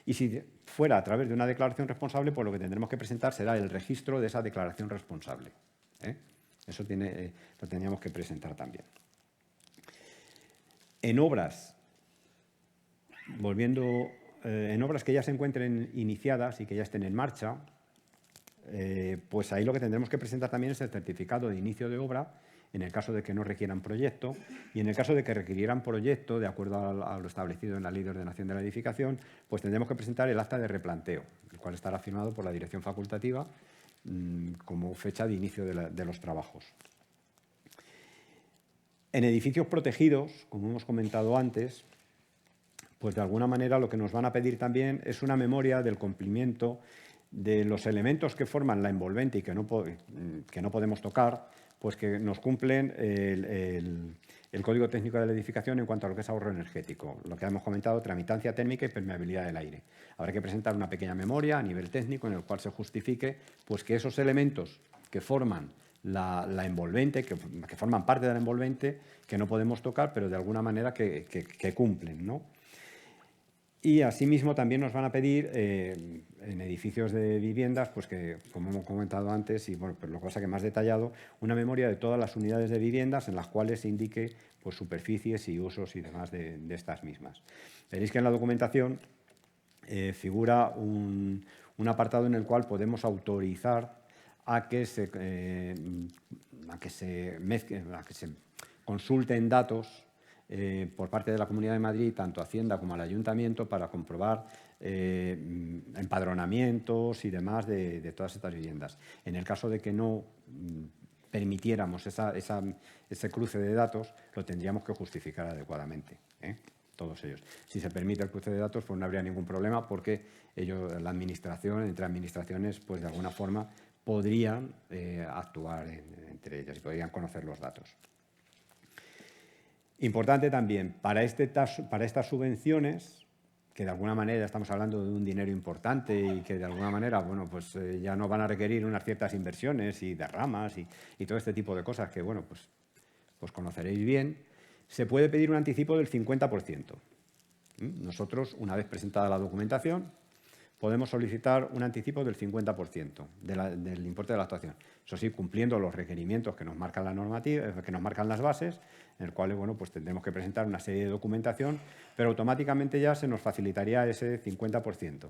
[SPEAKER 4] Y si fuera a través de una declaración responsable, pues lo que tendremos que presentar será el registro de esa declaración responsable. Eso lo teníamos que presentar también. En obras, en obras que ya se encuentren iniciadas y que ya estén en marcha, pues ahí lo que tendremos que presentar también es el certificado de inicio de obra, en el caso de que no requieran proyecto, y en el caso de que requirieran proyecto, de acuerdo a lo establecido en la Ley de Ordenación de la Edificación, pues tendremos que presentar el acta de replanteo, el cual estará firmado por la Dirección Facultativa como fecha de inicio de los trabajos. En edificios protegidos, como hemos comentado antes, pues de alguna manera lo que nos van a pedir también es una memoria del cumplimiento de los elementos que forman la envolvente y que no podemos tocar, pues que nos cumplen el Código Técnico de la Edificación en cuanto a lo que es ahorro energético. Lo que hemos comentado, tramitancia térmica y permeabilidad del aire. Habrá que presentar una pequeña memoria a nivel técnico en el cual se justifique pues, que esos elementos que forman la envolvente, que forman parte de la envolvente, que no podemos tocar, pero de alguna manera que cumplen, ¿no? Y asimismo también nos van a pedir en edificios de viviendas, pues que, como hemos comentado antes, y bueno, pues lo que pasa que más detallado, una memoria de todas las unidades de viviendas en las cuales se indique pues, superficies y usos y demás de estas mismas. Veréis que en la documentación figura un apartado en el cual podemos autorizar a que se consulten datos por parte de la Comunidad de Madrid, tanto a Hacienda como al Ayuntamiento, para comprobar empadronamientos y demás de todas estas viviendas. En el caso de que no permitiéramos ese cruce de datos, lo tendríamos que justificar adecuadamente, todos ellos. Si se permite el cruce de datos, pues no habría ningún problema, porque la administración, entre administraciones, pues de alguna forma podrían actuar entre ellas y podrían conocer los datos. Importante también, para estas subvenciones que de alguna manera estamos hablando de un dinero importante y que de alguna manera, bueno, pues ya no van a requerir unas ciertas inversiones y derramas y todo este tipo de cosas que, bueno, pues conoceréis bien, se puede pedir un anticipo del 50%. Nosotros, una vez presentada la documentación, podemos solicitar un anticipo del 50% del importe de la actuación. Eso sí, cumpliendo los requerimientos que nos marcan la normativa, que nos marcan las bases, en el cual, bueno, pues tendremos que presentar una serie de documentación, pero automáticamente ya se nos facilitaría ese 50%.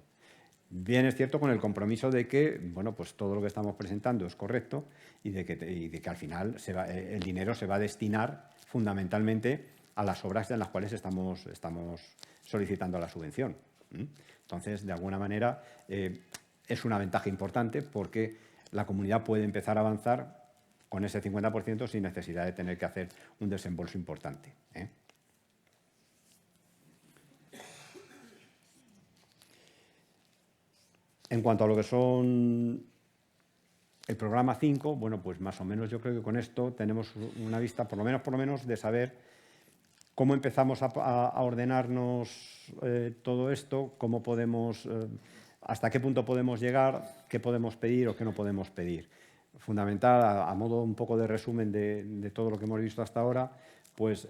[SPEAKER 4] Bien es cierto con el compromiso de que, bueno, pues todo lo que estamos presentando es correcto y de que al final el dinero se va a destinar fundamentalmente a las obras en las cuales estamos solicitando la subvención. Entonces, de alguna manera, es una ventaja importante porque la comunidad puede empezar a avanzar con ese 50% sin necesidad de tener que hacer un desembolso importante. En cuanto a lo que son el programa 5, bueno, pues más o menos yo creo que con esto tenemos una vista, por lo menos, de saber cómo empezamos a ordenarnos todo esto, cómo podemos, hasta qué punto podemos llegar, qué podemos pedir o qué no podemos pedir. Fundamental, a modo un poco de resumen de todo lo que hemos visto hasta ahora, pues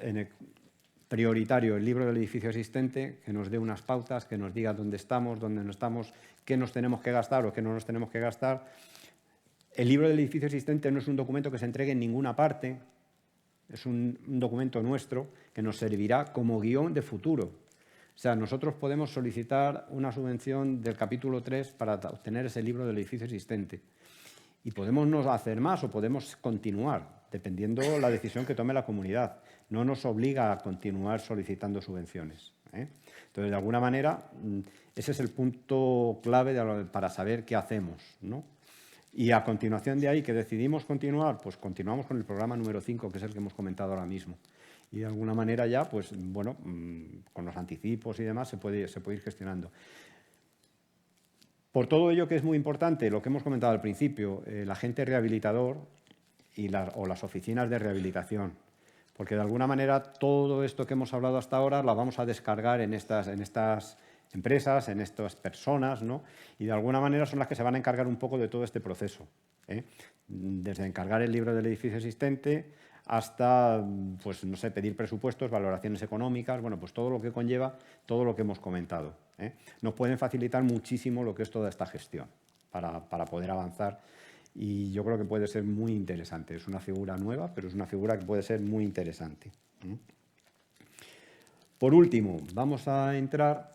[SPEAKER 4] prioritario el libro del edificio existente, que nos dé unas pautas, que nos diga dónde estamos, dónde no estamos, qué nos tenemos que gastar o qué no nos tenemos que gastar. El libro del edificio existente no es un documento que se entregue en ninguna parte, es un documento nuestro que nos servirá como guión de futuro. O sea, nosotros podemos solicitar una subvención del capítulo 3 para obtener ese libro del edificio existente. Y podemos no hacer más o podemos continuar, dependiendo la decisión que tome la comunidad. No nos obliga a continuar solicitando subvenciones. Entonces, de alguna manera, ese es el punto clave para saber qué hacemos, ¿no? Y a continuación de ahí, que decidimos continuar, pues continuamos con el programa número 5, que es el que hemos comentado ahora mismo. Y de alguna manera ya, pues bueno, con los anticipos y demás se puede ir gestionando. Por todo ello que es muy importante, lo que hemos comentado al principio, el agente rehabilitador o las oficinas de rehabilitación. Porque de alguna manera todo esto que hemos hablado hasta ahora lo vamos a descargar en estas empresas, en estas personas, ¿no? Y de alguna manera son las que se van a encargar un poco de todo este proceso, desde encargar el libro del edificio existente hasta, pues no sé, pedir presupuestos, valoraciones económicas, bueno, pues todo lo que conlleva, todo lo que hemos comentado. Nos pueden facilitar muchísimo lo que es toda esta gestión para poder avanzar y yo creo que puede ser muy interesante. Es una figura nueva, pero es una figura que puede ser muy interesante. Por último, vamos a entrar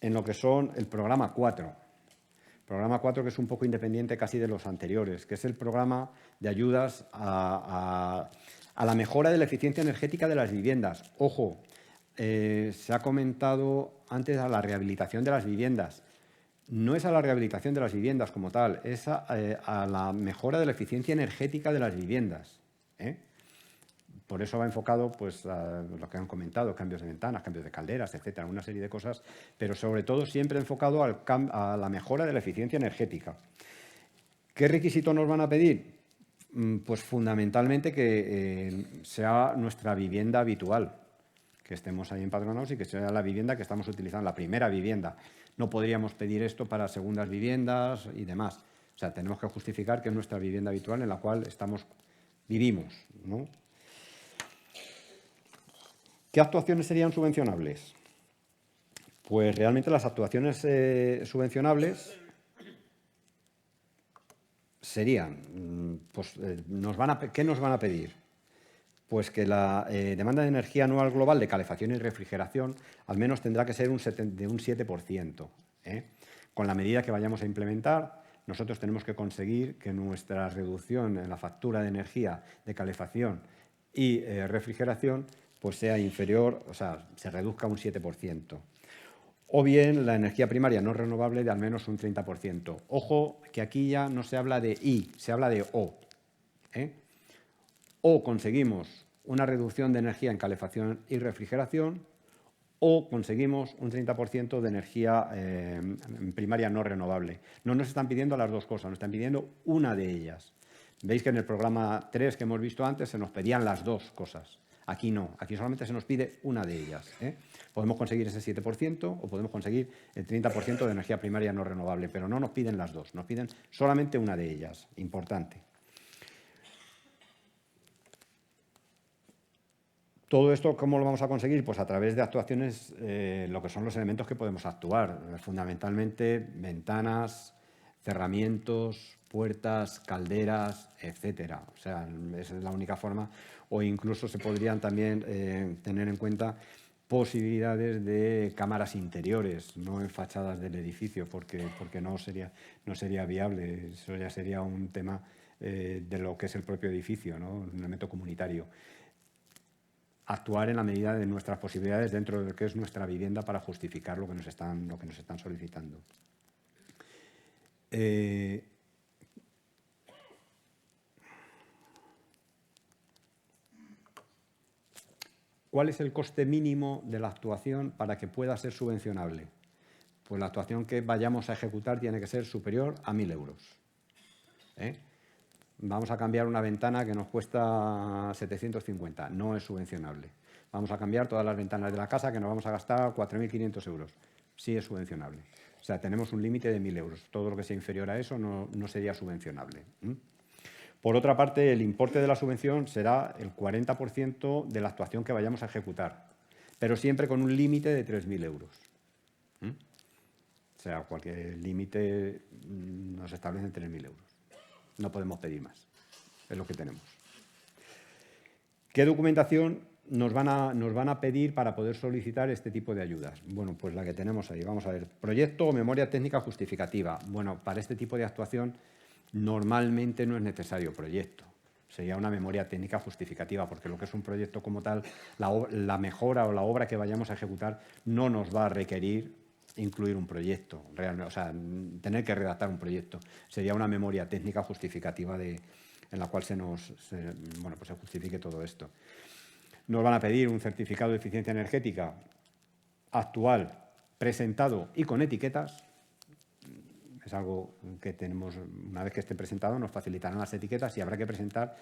[SPEAKER 4] en lo que son el programa 4. Programa 4 que es un poco independiente casi de los anteriores, que es el programa de ayudas a la mejora de la eficiencia energética de las viviendas. Ojo, se ha comentado antes a la rehabilitación de las viviendas. No es a la rehabilitación de las viviendas como tal, es a la mejora de la eficiencia energética de las viviendas. Por eso va enfocado pues, a lo que han comentado, cambios de ventanas, cambios de calderas, etcétera, una serie de cosas, pero sobre todo siempre enfocado a la mejora de la eficiencia energética. ¿Qué requisitos nos van a pedir? Pues fundamentalmente que sea nuestra vivienda habitual, que estemos ahí empadronados y que sea la vivienda que estamos utilizando, la primera vivienda. No podríamos pedir esto para segundas viviendas y demás. O sea, tenemos que justificar que es nuestra vivienda habitual en la cual vivimos, ¿no? ¿Qué actuaciones serían subvencionables? Pues realmente las actuaciones subvencionables serían, pues, ¿qué nos van a pedir? Pues que la demanda de energía anual global de calefacción y refrigeración al menos tendrá que ser de un 7%. Con la medida que vayamos a implementar, nosotros tenemos que conseguir que nuestra reducción en la factura de energía de calefacción y refrigeración pues sea inferior, o sea, se reduzca un 7%. O bien la energía primaria no renovable de al menos un 30%. Ojo, que aquí ya no se habla de I, se habla de O. O conseguimos una reducción de energía en calefacción y refrigeración, o conseguimos un 30% de energía primaria no renovable. No nos están pidiendo las dos cosas, nos están pidiendo una de ellas. Veis que en el programa 3 que hemos visto antes se nos pedían las dos cosas. Aquí no, aquí solamente se nos pide una de ellas. Podemos conseguir ese 7% o podemos conseguir el 30% de energía primaria no renovable, pero no nos piden las dos, nos piden solamente una de ellas. Importante. Todo esto, ¿cómo lo vamos a conseguir? Pues a través de actuaciones, lo que son los elementos que podemos actuar. Fundamentalmente, ventanas, cerramientos, puertas, calderas, etcétera. O sea, esa es la única forma. O incluso se podrían también tener en cuenta posibilidades de cámaras interiores, no en fachadas del edificio, porque no sería viable. Eso ya sería un tema de lo que es el propio edificio, ¿no? Un elemento comunitario. Actuar en la medida de nuestras posibilidades dentro de lo que es nuestra vivienda para justificar lo que nos están solicitando. ¿Cuál es el coste mínimo de la actuación para que pueda ser subvencionable? Pues la actuación que vayamos a ejecutar tiene que ser superior a 1.000 euros. Vamos a cambiar una ventana que nos cuesta 750, no es subvencionable. Vamos a cambiar todas las ventanas de la casa que nos vamos a gastar 4.500 euros, sí es subvencionable. O sea, tenemos un límite de 1.000 euros. Todo lo que sea inferior a eso no sería subvencionable. Por otra parte, el importe de la subvención será el 40% de la actuación que vayamos a ejecutar, pero siempre con un límite de 3.000 euros. O sea, cualquier límite nos establece en 3.000 euros. No podemos pedir más, es lo que tenemos. ¿Qué documentación nos van a pedir para poder solicitar este tipo de ayudas? Bueno, pues la que tenemos ahí. Vamos a ver. Proyecto o memoria técnica justificativa. Bueno, para este tipo de actuación normalmente no es necesario proyecto. Sería una memoria técnica justificativa, porque lo que es un proyecto como tal, la mejora o la obra que vayamos a ejecutar no nos va a requerir incluir un proyecto, realmente, o sea, tener que redactar un proyecto. Sería una memoria técnica justificativa en la cual se justifique todo esto. Nos van a pedir un certificado de eficiencia energética actual, presentado y con etiquetas. Es algo que tenemos, una vez que esté presentado, nos facilitarán las etiquetas y habrá que presentar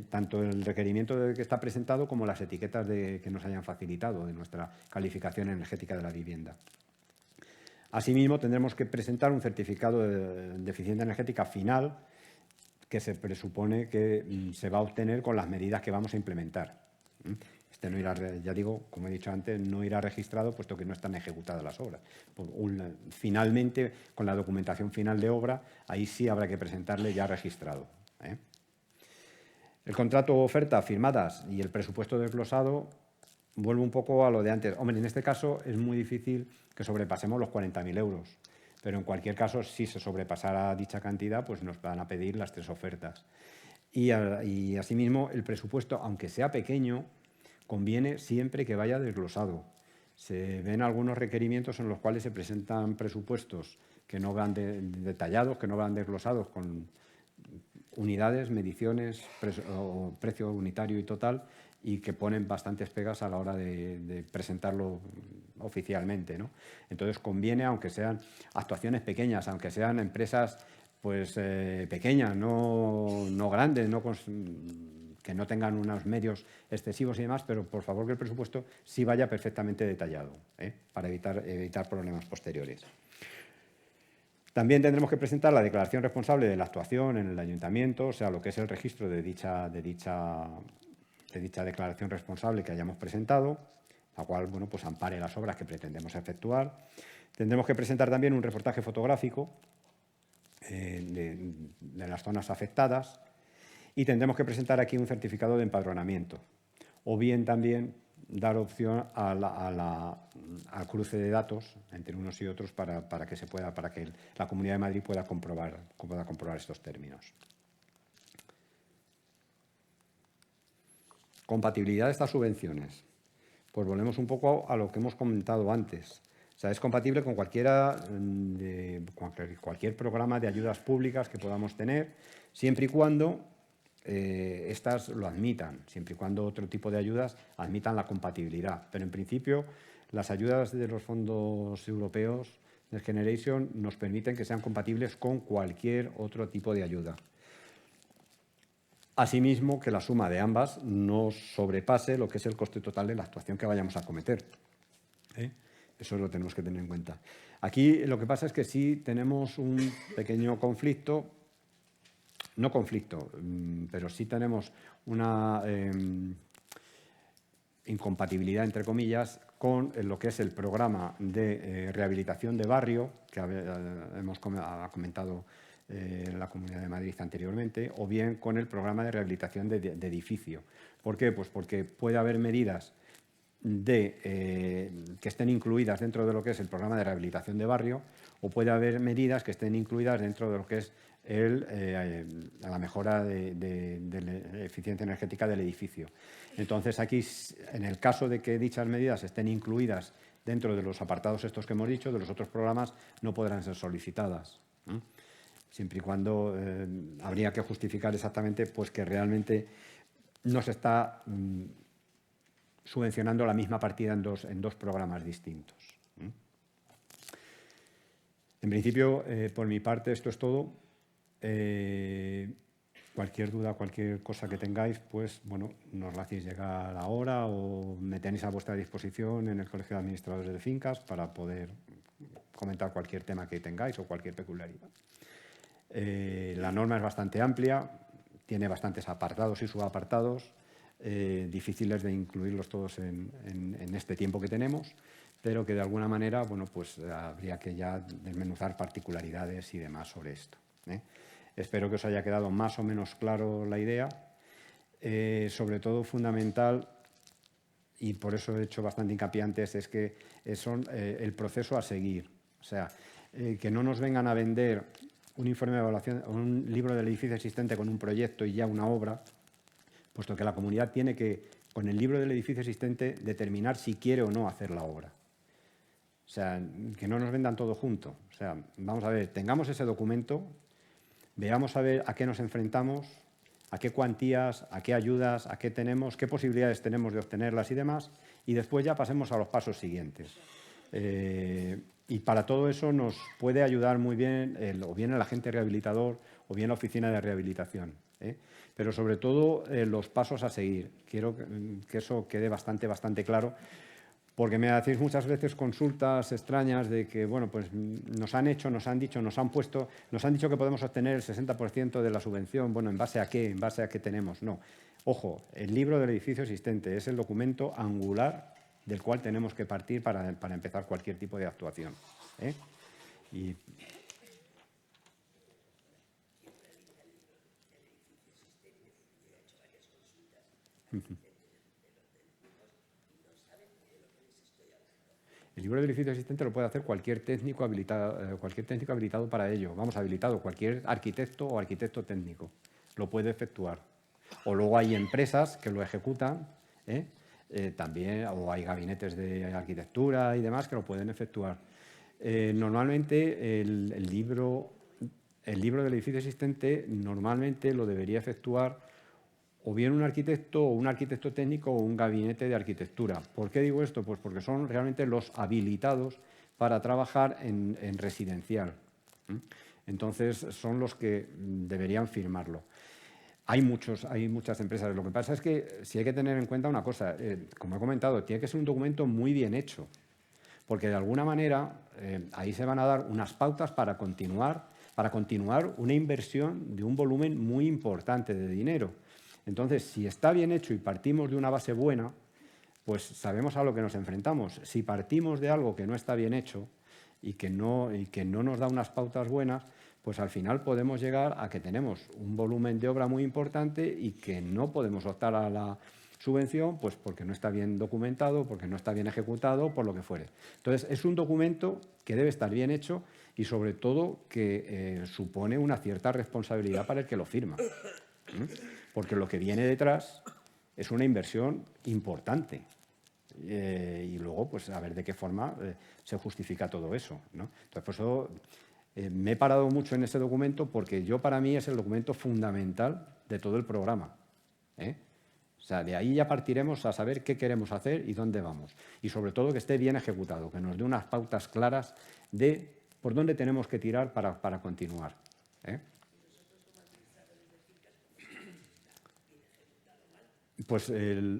[SPEAKER 4] tanto el requerimiento de que está presentado como las etiquetas que nos hayan facilitado de nuestra calificación energética de la vivienda. Asimismo, tendremos que presentar un certificado de eficiencia energética final que se presupone que se va a obtener con las medidas que vamos a implementar. Este no irá, ya digo, como he dicho antes, no irá registrado puesto que no están ejecutadas las obras. Finalmente, con la documentación final de obra, ahí sí habrá que presentarle ya registrado. El contrato o oferta firmadas y el presupuesto desglosado, vuelvo un poco a lo de antes. Hombre, en este caso es muy difícil que sobrepasemos los 40.000 euros, pero en cualquier caso, si se sobrepasara dicha cantidad, pues nos van a pedir las 3 ofertas. Y asimismo, el presupuesto, aunque sea pequeño, conviene siempre que vaya desglosado. Se ven algunos requerimientos en los cuales se presentan presupuestos que no van detallados, que no van desglosados con unidades, mediciones, precio unitario y total, y que ponen bastantes pegas a la hora de presentarlo oficialmente, ¿no? Entonces conviene, aunque sean actuaciones pequeñas, aunque sean empresas pues pequeñas, no grandes, que no tengan unos medios excesivos y demás, pero por favor que el presupuesto sí vaya perfectamente detallado, para evitar problemas posteriores. También tendremos que presentar la declaración responsable de la actuación en el ayuntamiento, o sea, lo que es el registro de dicha declaración responsable que hayamos presentado, la cual, bueno, pues ampare las obras que pretendemos efectuar. Tendremos que presentar también un reportaje fotográfico de las zonas afectadas y tendremos que presentar aquí un certificado de empadronamiento, o bien también dar opción al cruce de datos entre unos y otros para que la Comunidad de Madrid pueda comprobar estos términos. Compatibilidad de estas subvenciones. Pues volvemos un poco a lo que hemos comentado antes. O sea, es compatible con cualquier programa de ayudas públicas que podamos tener, siempre y cuando estas lo admitan, siempre y cuando otro tipo de ayudas admitan la compatibilidad. Pero en principio, las ayudas de los fondos europeos Next Generation nos permiten que sean compatibles con cualquier otro tipo de ayuda. Asimismo, que la suma de ambas no sobrepase lo que es el coste total de la actuación que vayamos a cometer. Eso lo tenemos que tener en cuenta. Aquí lo que pasa es que sí tenemos un pequeño conflicto, no conflicto, pero sí tenemos una incompatibilidad, entre comillas, con lo que es el programa de rehabilitación de barrio, que ha comentado la Comunidad de Madrid anteriormente, o bien con el programa de rehabilitación de edificio. ¿Por qué? Pues porque puede haber medidas que estén incluidas dentro de lo que es el programa de rehabilitación de barrio, o puede haber medidas que estén incluidas dentro de lo que es la mejora de la eficiencia energética del edificio. Entonces, aquí, en el caso de que dichas medidas estén incluidas dentro de los apartados estos que hemos dicho, de los otros programas, no podrán ser solicitadas. Siempre y cuando habría que justificar exactamente pues, que realmente no se está subvencionando la misma partida en dos programas distintos. En principio, por mi parte, esto es todo. Cualquier duda, cualquier cosa que tengáis, pues bueno, nos la hacéis llegar ahora o me tenéis a vuestra disposición en el Colegio de Administradores de Fincas para poder comentar cualquier tema que tengáis o cualquier peculiaridad. La norma es bastante amplia, tiene bastantes apartados y subapartados, difíciles de incluirlos todos en este tiempo que tenemos, pero que de alguna manera, bueno, pues habría que ya desmenuzar particularidades y demás sobre esto. Espero que os haya quedado más o menos claro la idea. Sobre todo fundamental, y por eso he hecho bastante hincapié antes, es que son el proceso a seguir. O sea, que no nos vengan a vender un informe de evaluación, un libro del edificio existente con un proyecto y ya una obra, puesto que la comunidad tiene que, con el libro del edificio existente, determinar si quiere o no hacer la obra. O sea, que no nos vendan todo junto. O sea, vamos a ver, tengamos ese documento, veamos a ver a qué nos enfrentamos, a qué cuantías, a qué ayudas, a qué tenemos, qué posibilidades tenemos de obtenerlas y demás, y después ya pasemos a los pasos siguientes. Y para todo eso nos puede ayudar muy bien o bien el agente rehabilitador o bien la oficina de rehabilitación. Pero sobre todo los pasos a seguir. Quiero que eso quede bastante claro, porque me hacéis muchas veces consultas extrañas de que, bueno, pues nos han dicho que podemos obtener el 60% de la subvención. Bueno, ¿en base a qué? ¿En base a qué tenemos? No. Ojo, el libro del edificio existente es el documento angular del cual tenemos que partir para empezar cualquier tipo de actuación. El libro del edificio existente lo puede hacer cualquier técnico habilitado para ello. Vamos, habilitado, cualquier arquitecto o arquitecto técnico lo puede efectuar. O luego hay empresas que lo ejecutan, también, o hay gabinetes de arquitectura y demás que lo pueden efectuar. Normalmente el libro del edificio existente normalmente lo debería efectuar o bien un arquitecto técnico o un gabinete de arquitectura. ¿Por qué digo esto? Pues porque son realmente los habilitados para trabajar en residencial. Entonces, son los que deberían firmarlo. Hay muchas empresas. Lo que pasa es que sí hay que tener en cuenta una cosa. Como he comentado, tiene que ser un documento muy bien hecho, porque de alguna manera ahí se van a dar unas pautas para continuar una inversión de un volumen muy importante de dinero. Entonces, si está bien hecho y partimos de una base buena, pues sabemos a lo que nos enfrentamos. Si partimos de algo que no está bien hecho y que no nos da unas pautas buenas, pues al final podemos llegar a que tenemos un volumen de obra muy importante y que no podemos optar a la subvención, pues porque no está bien documentado, porque no está bien ejecutado, por lo que fuere. Entonces, es un documento que debe estar bien hecho y, sobre todo, que supone una cierta responsabilidad para el que lo firma. Porque lo que viene detrás es una inversión importante. Y luego, pues, a ver de qué forma se justifica todo eso, ¿no? Entonces, por eso me he parado mucho en ese documento, porque para mí es el documento fundamental de todo el programa. O sea, de ahí ya partiremos a saber qué queremos hacer y dónde vamos. Y sobre todo que esté bien ejecutado, que nos dé unas pautas claras de por dónde tenemos que tirar para continuar. pues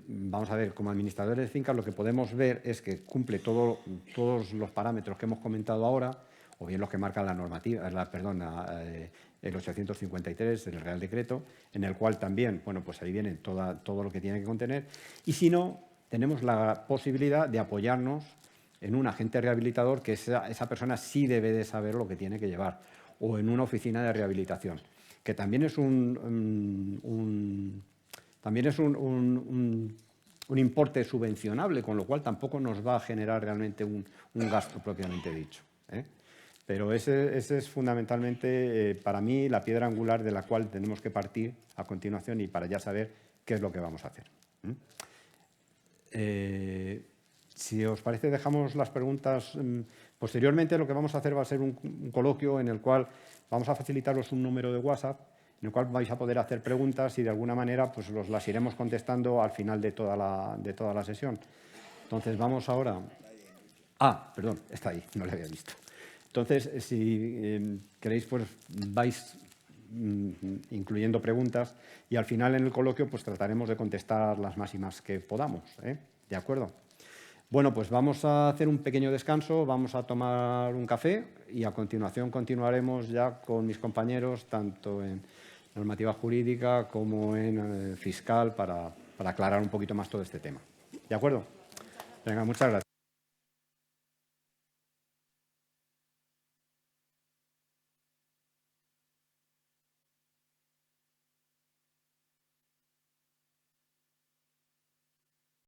[SPEAKER 4] vamos a ver, como administradores de fincas lo que podemos ver es que cumple todos los parámetros que hemos comentado ahora, o bien los que marca la normativa, el 853 del Real Decreto, en el cual también, bueno, pues ahí viene todo lo que tiene que contener. Y si no, tenemos la posibilidad de apoyarnos en un agente rehabilitador que esa persona sí debe de saber lo que tiene que llevar, o en una oficina de rehabilitación, que también es un importe subvencionable, con lo cual tampoco nos va a generar realmente un gasto propiamente dicho, ¿eh? Pero ese es fundamentalmente, para mí, la piedra angular de la cual tenemos que partir a continuación y para ya saber qué es lo que vamos a hacer. Si os parece, dejamos las preguntas. Posteriormente, lo que vamos a hacer va a ser un coloquio en el cual vamos a facilitaros un número de WhatsApp en el cual vais a poder hacer preguntas y, de alguna manera, pues las iremos contestando al final de toda la sesión. Entonces, vamos ahora... perdón, está ahí, no lo había visto. Entonces, si queréis, pues vais incluyendo preguntas y al final en el coloquio pues trataremos de contestar las máximas que podamos, ¿eh? ¿De acuerdo? Bueno, pues vamos a hacer un pequeño descanso, vamos a tomar un café y a continuación continuaremos ya con mis compañeros tanto en normativa jurídica como en fiscal para aclarar un poquito más todo este tema. ¿De acuerdo? Venga, muchas gracias.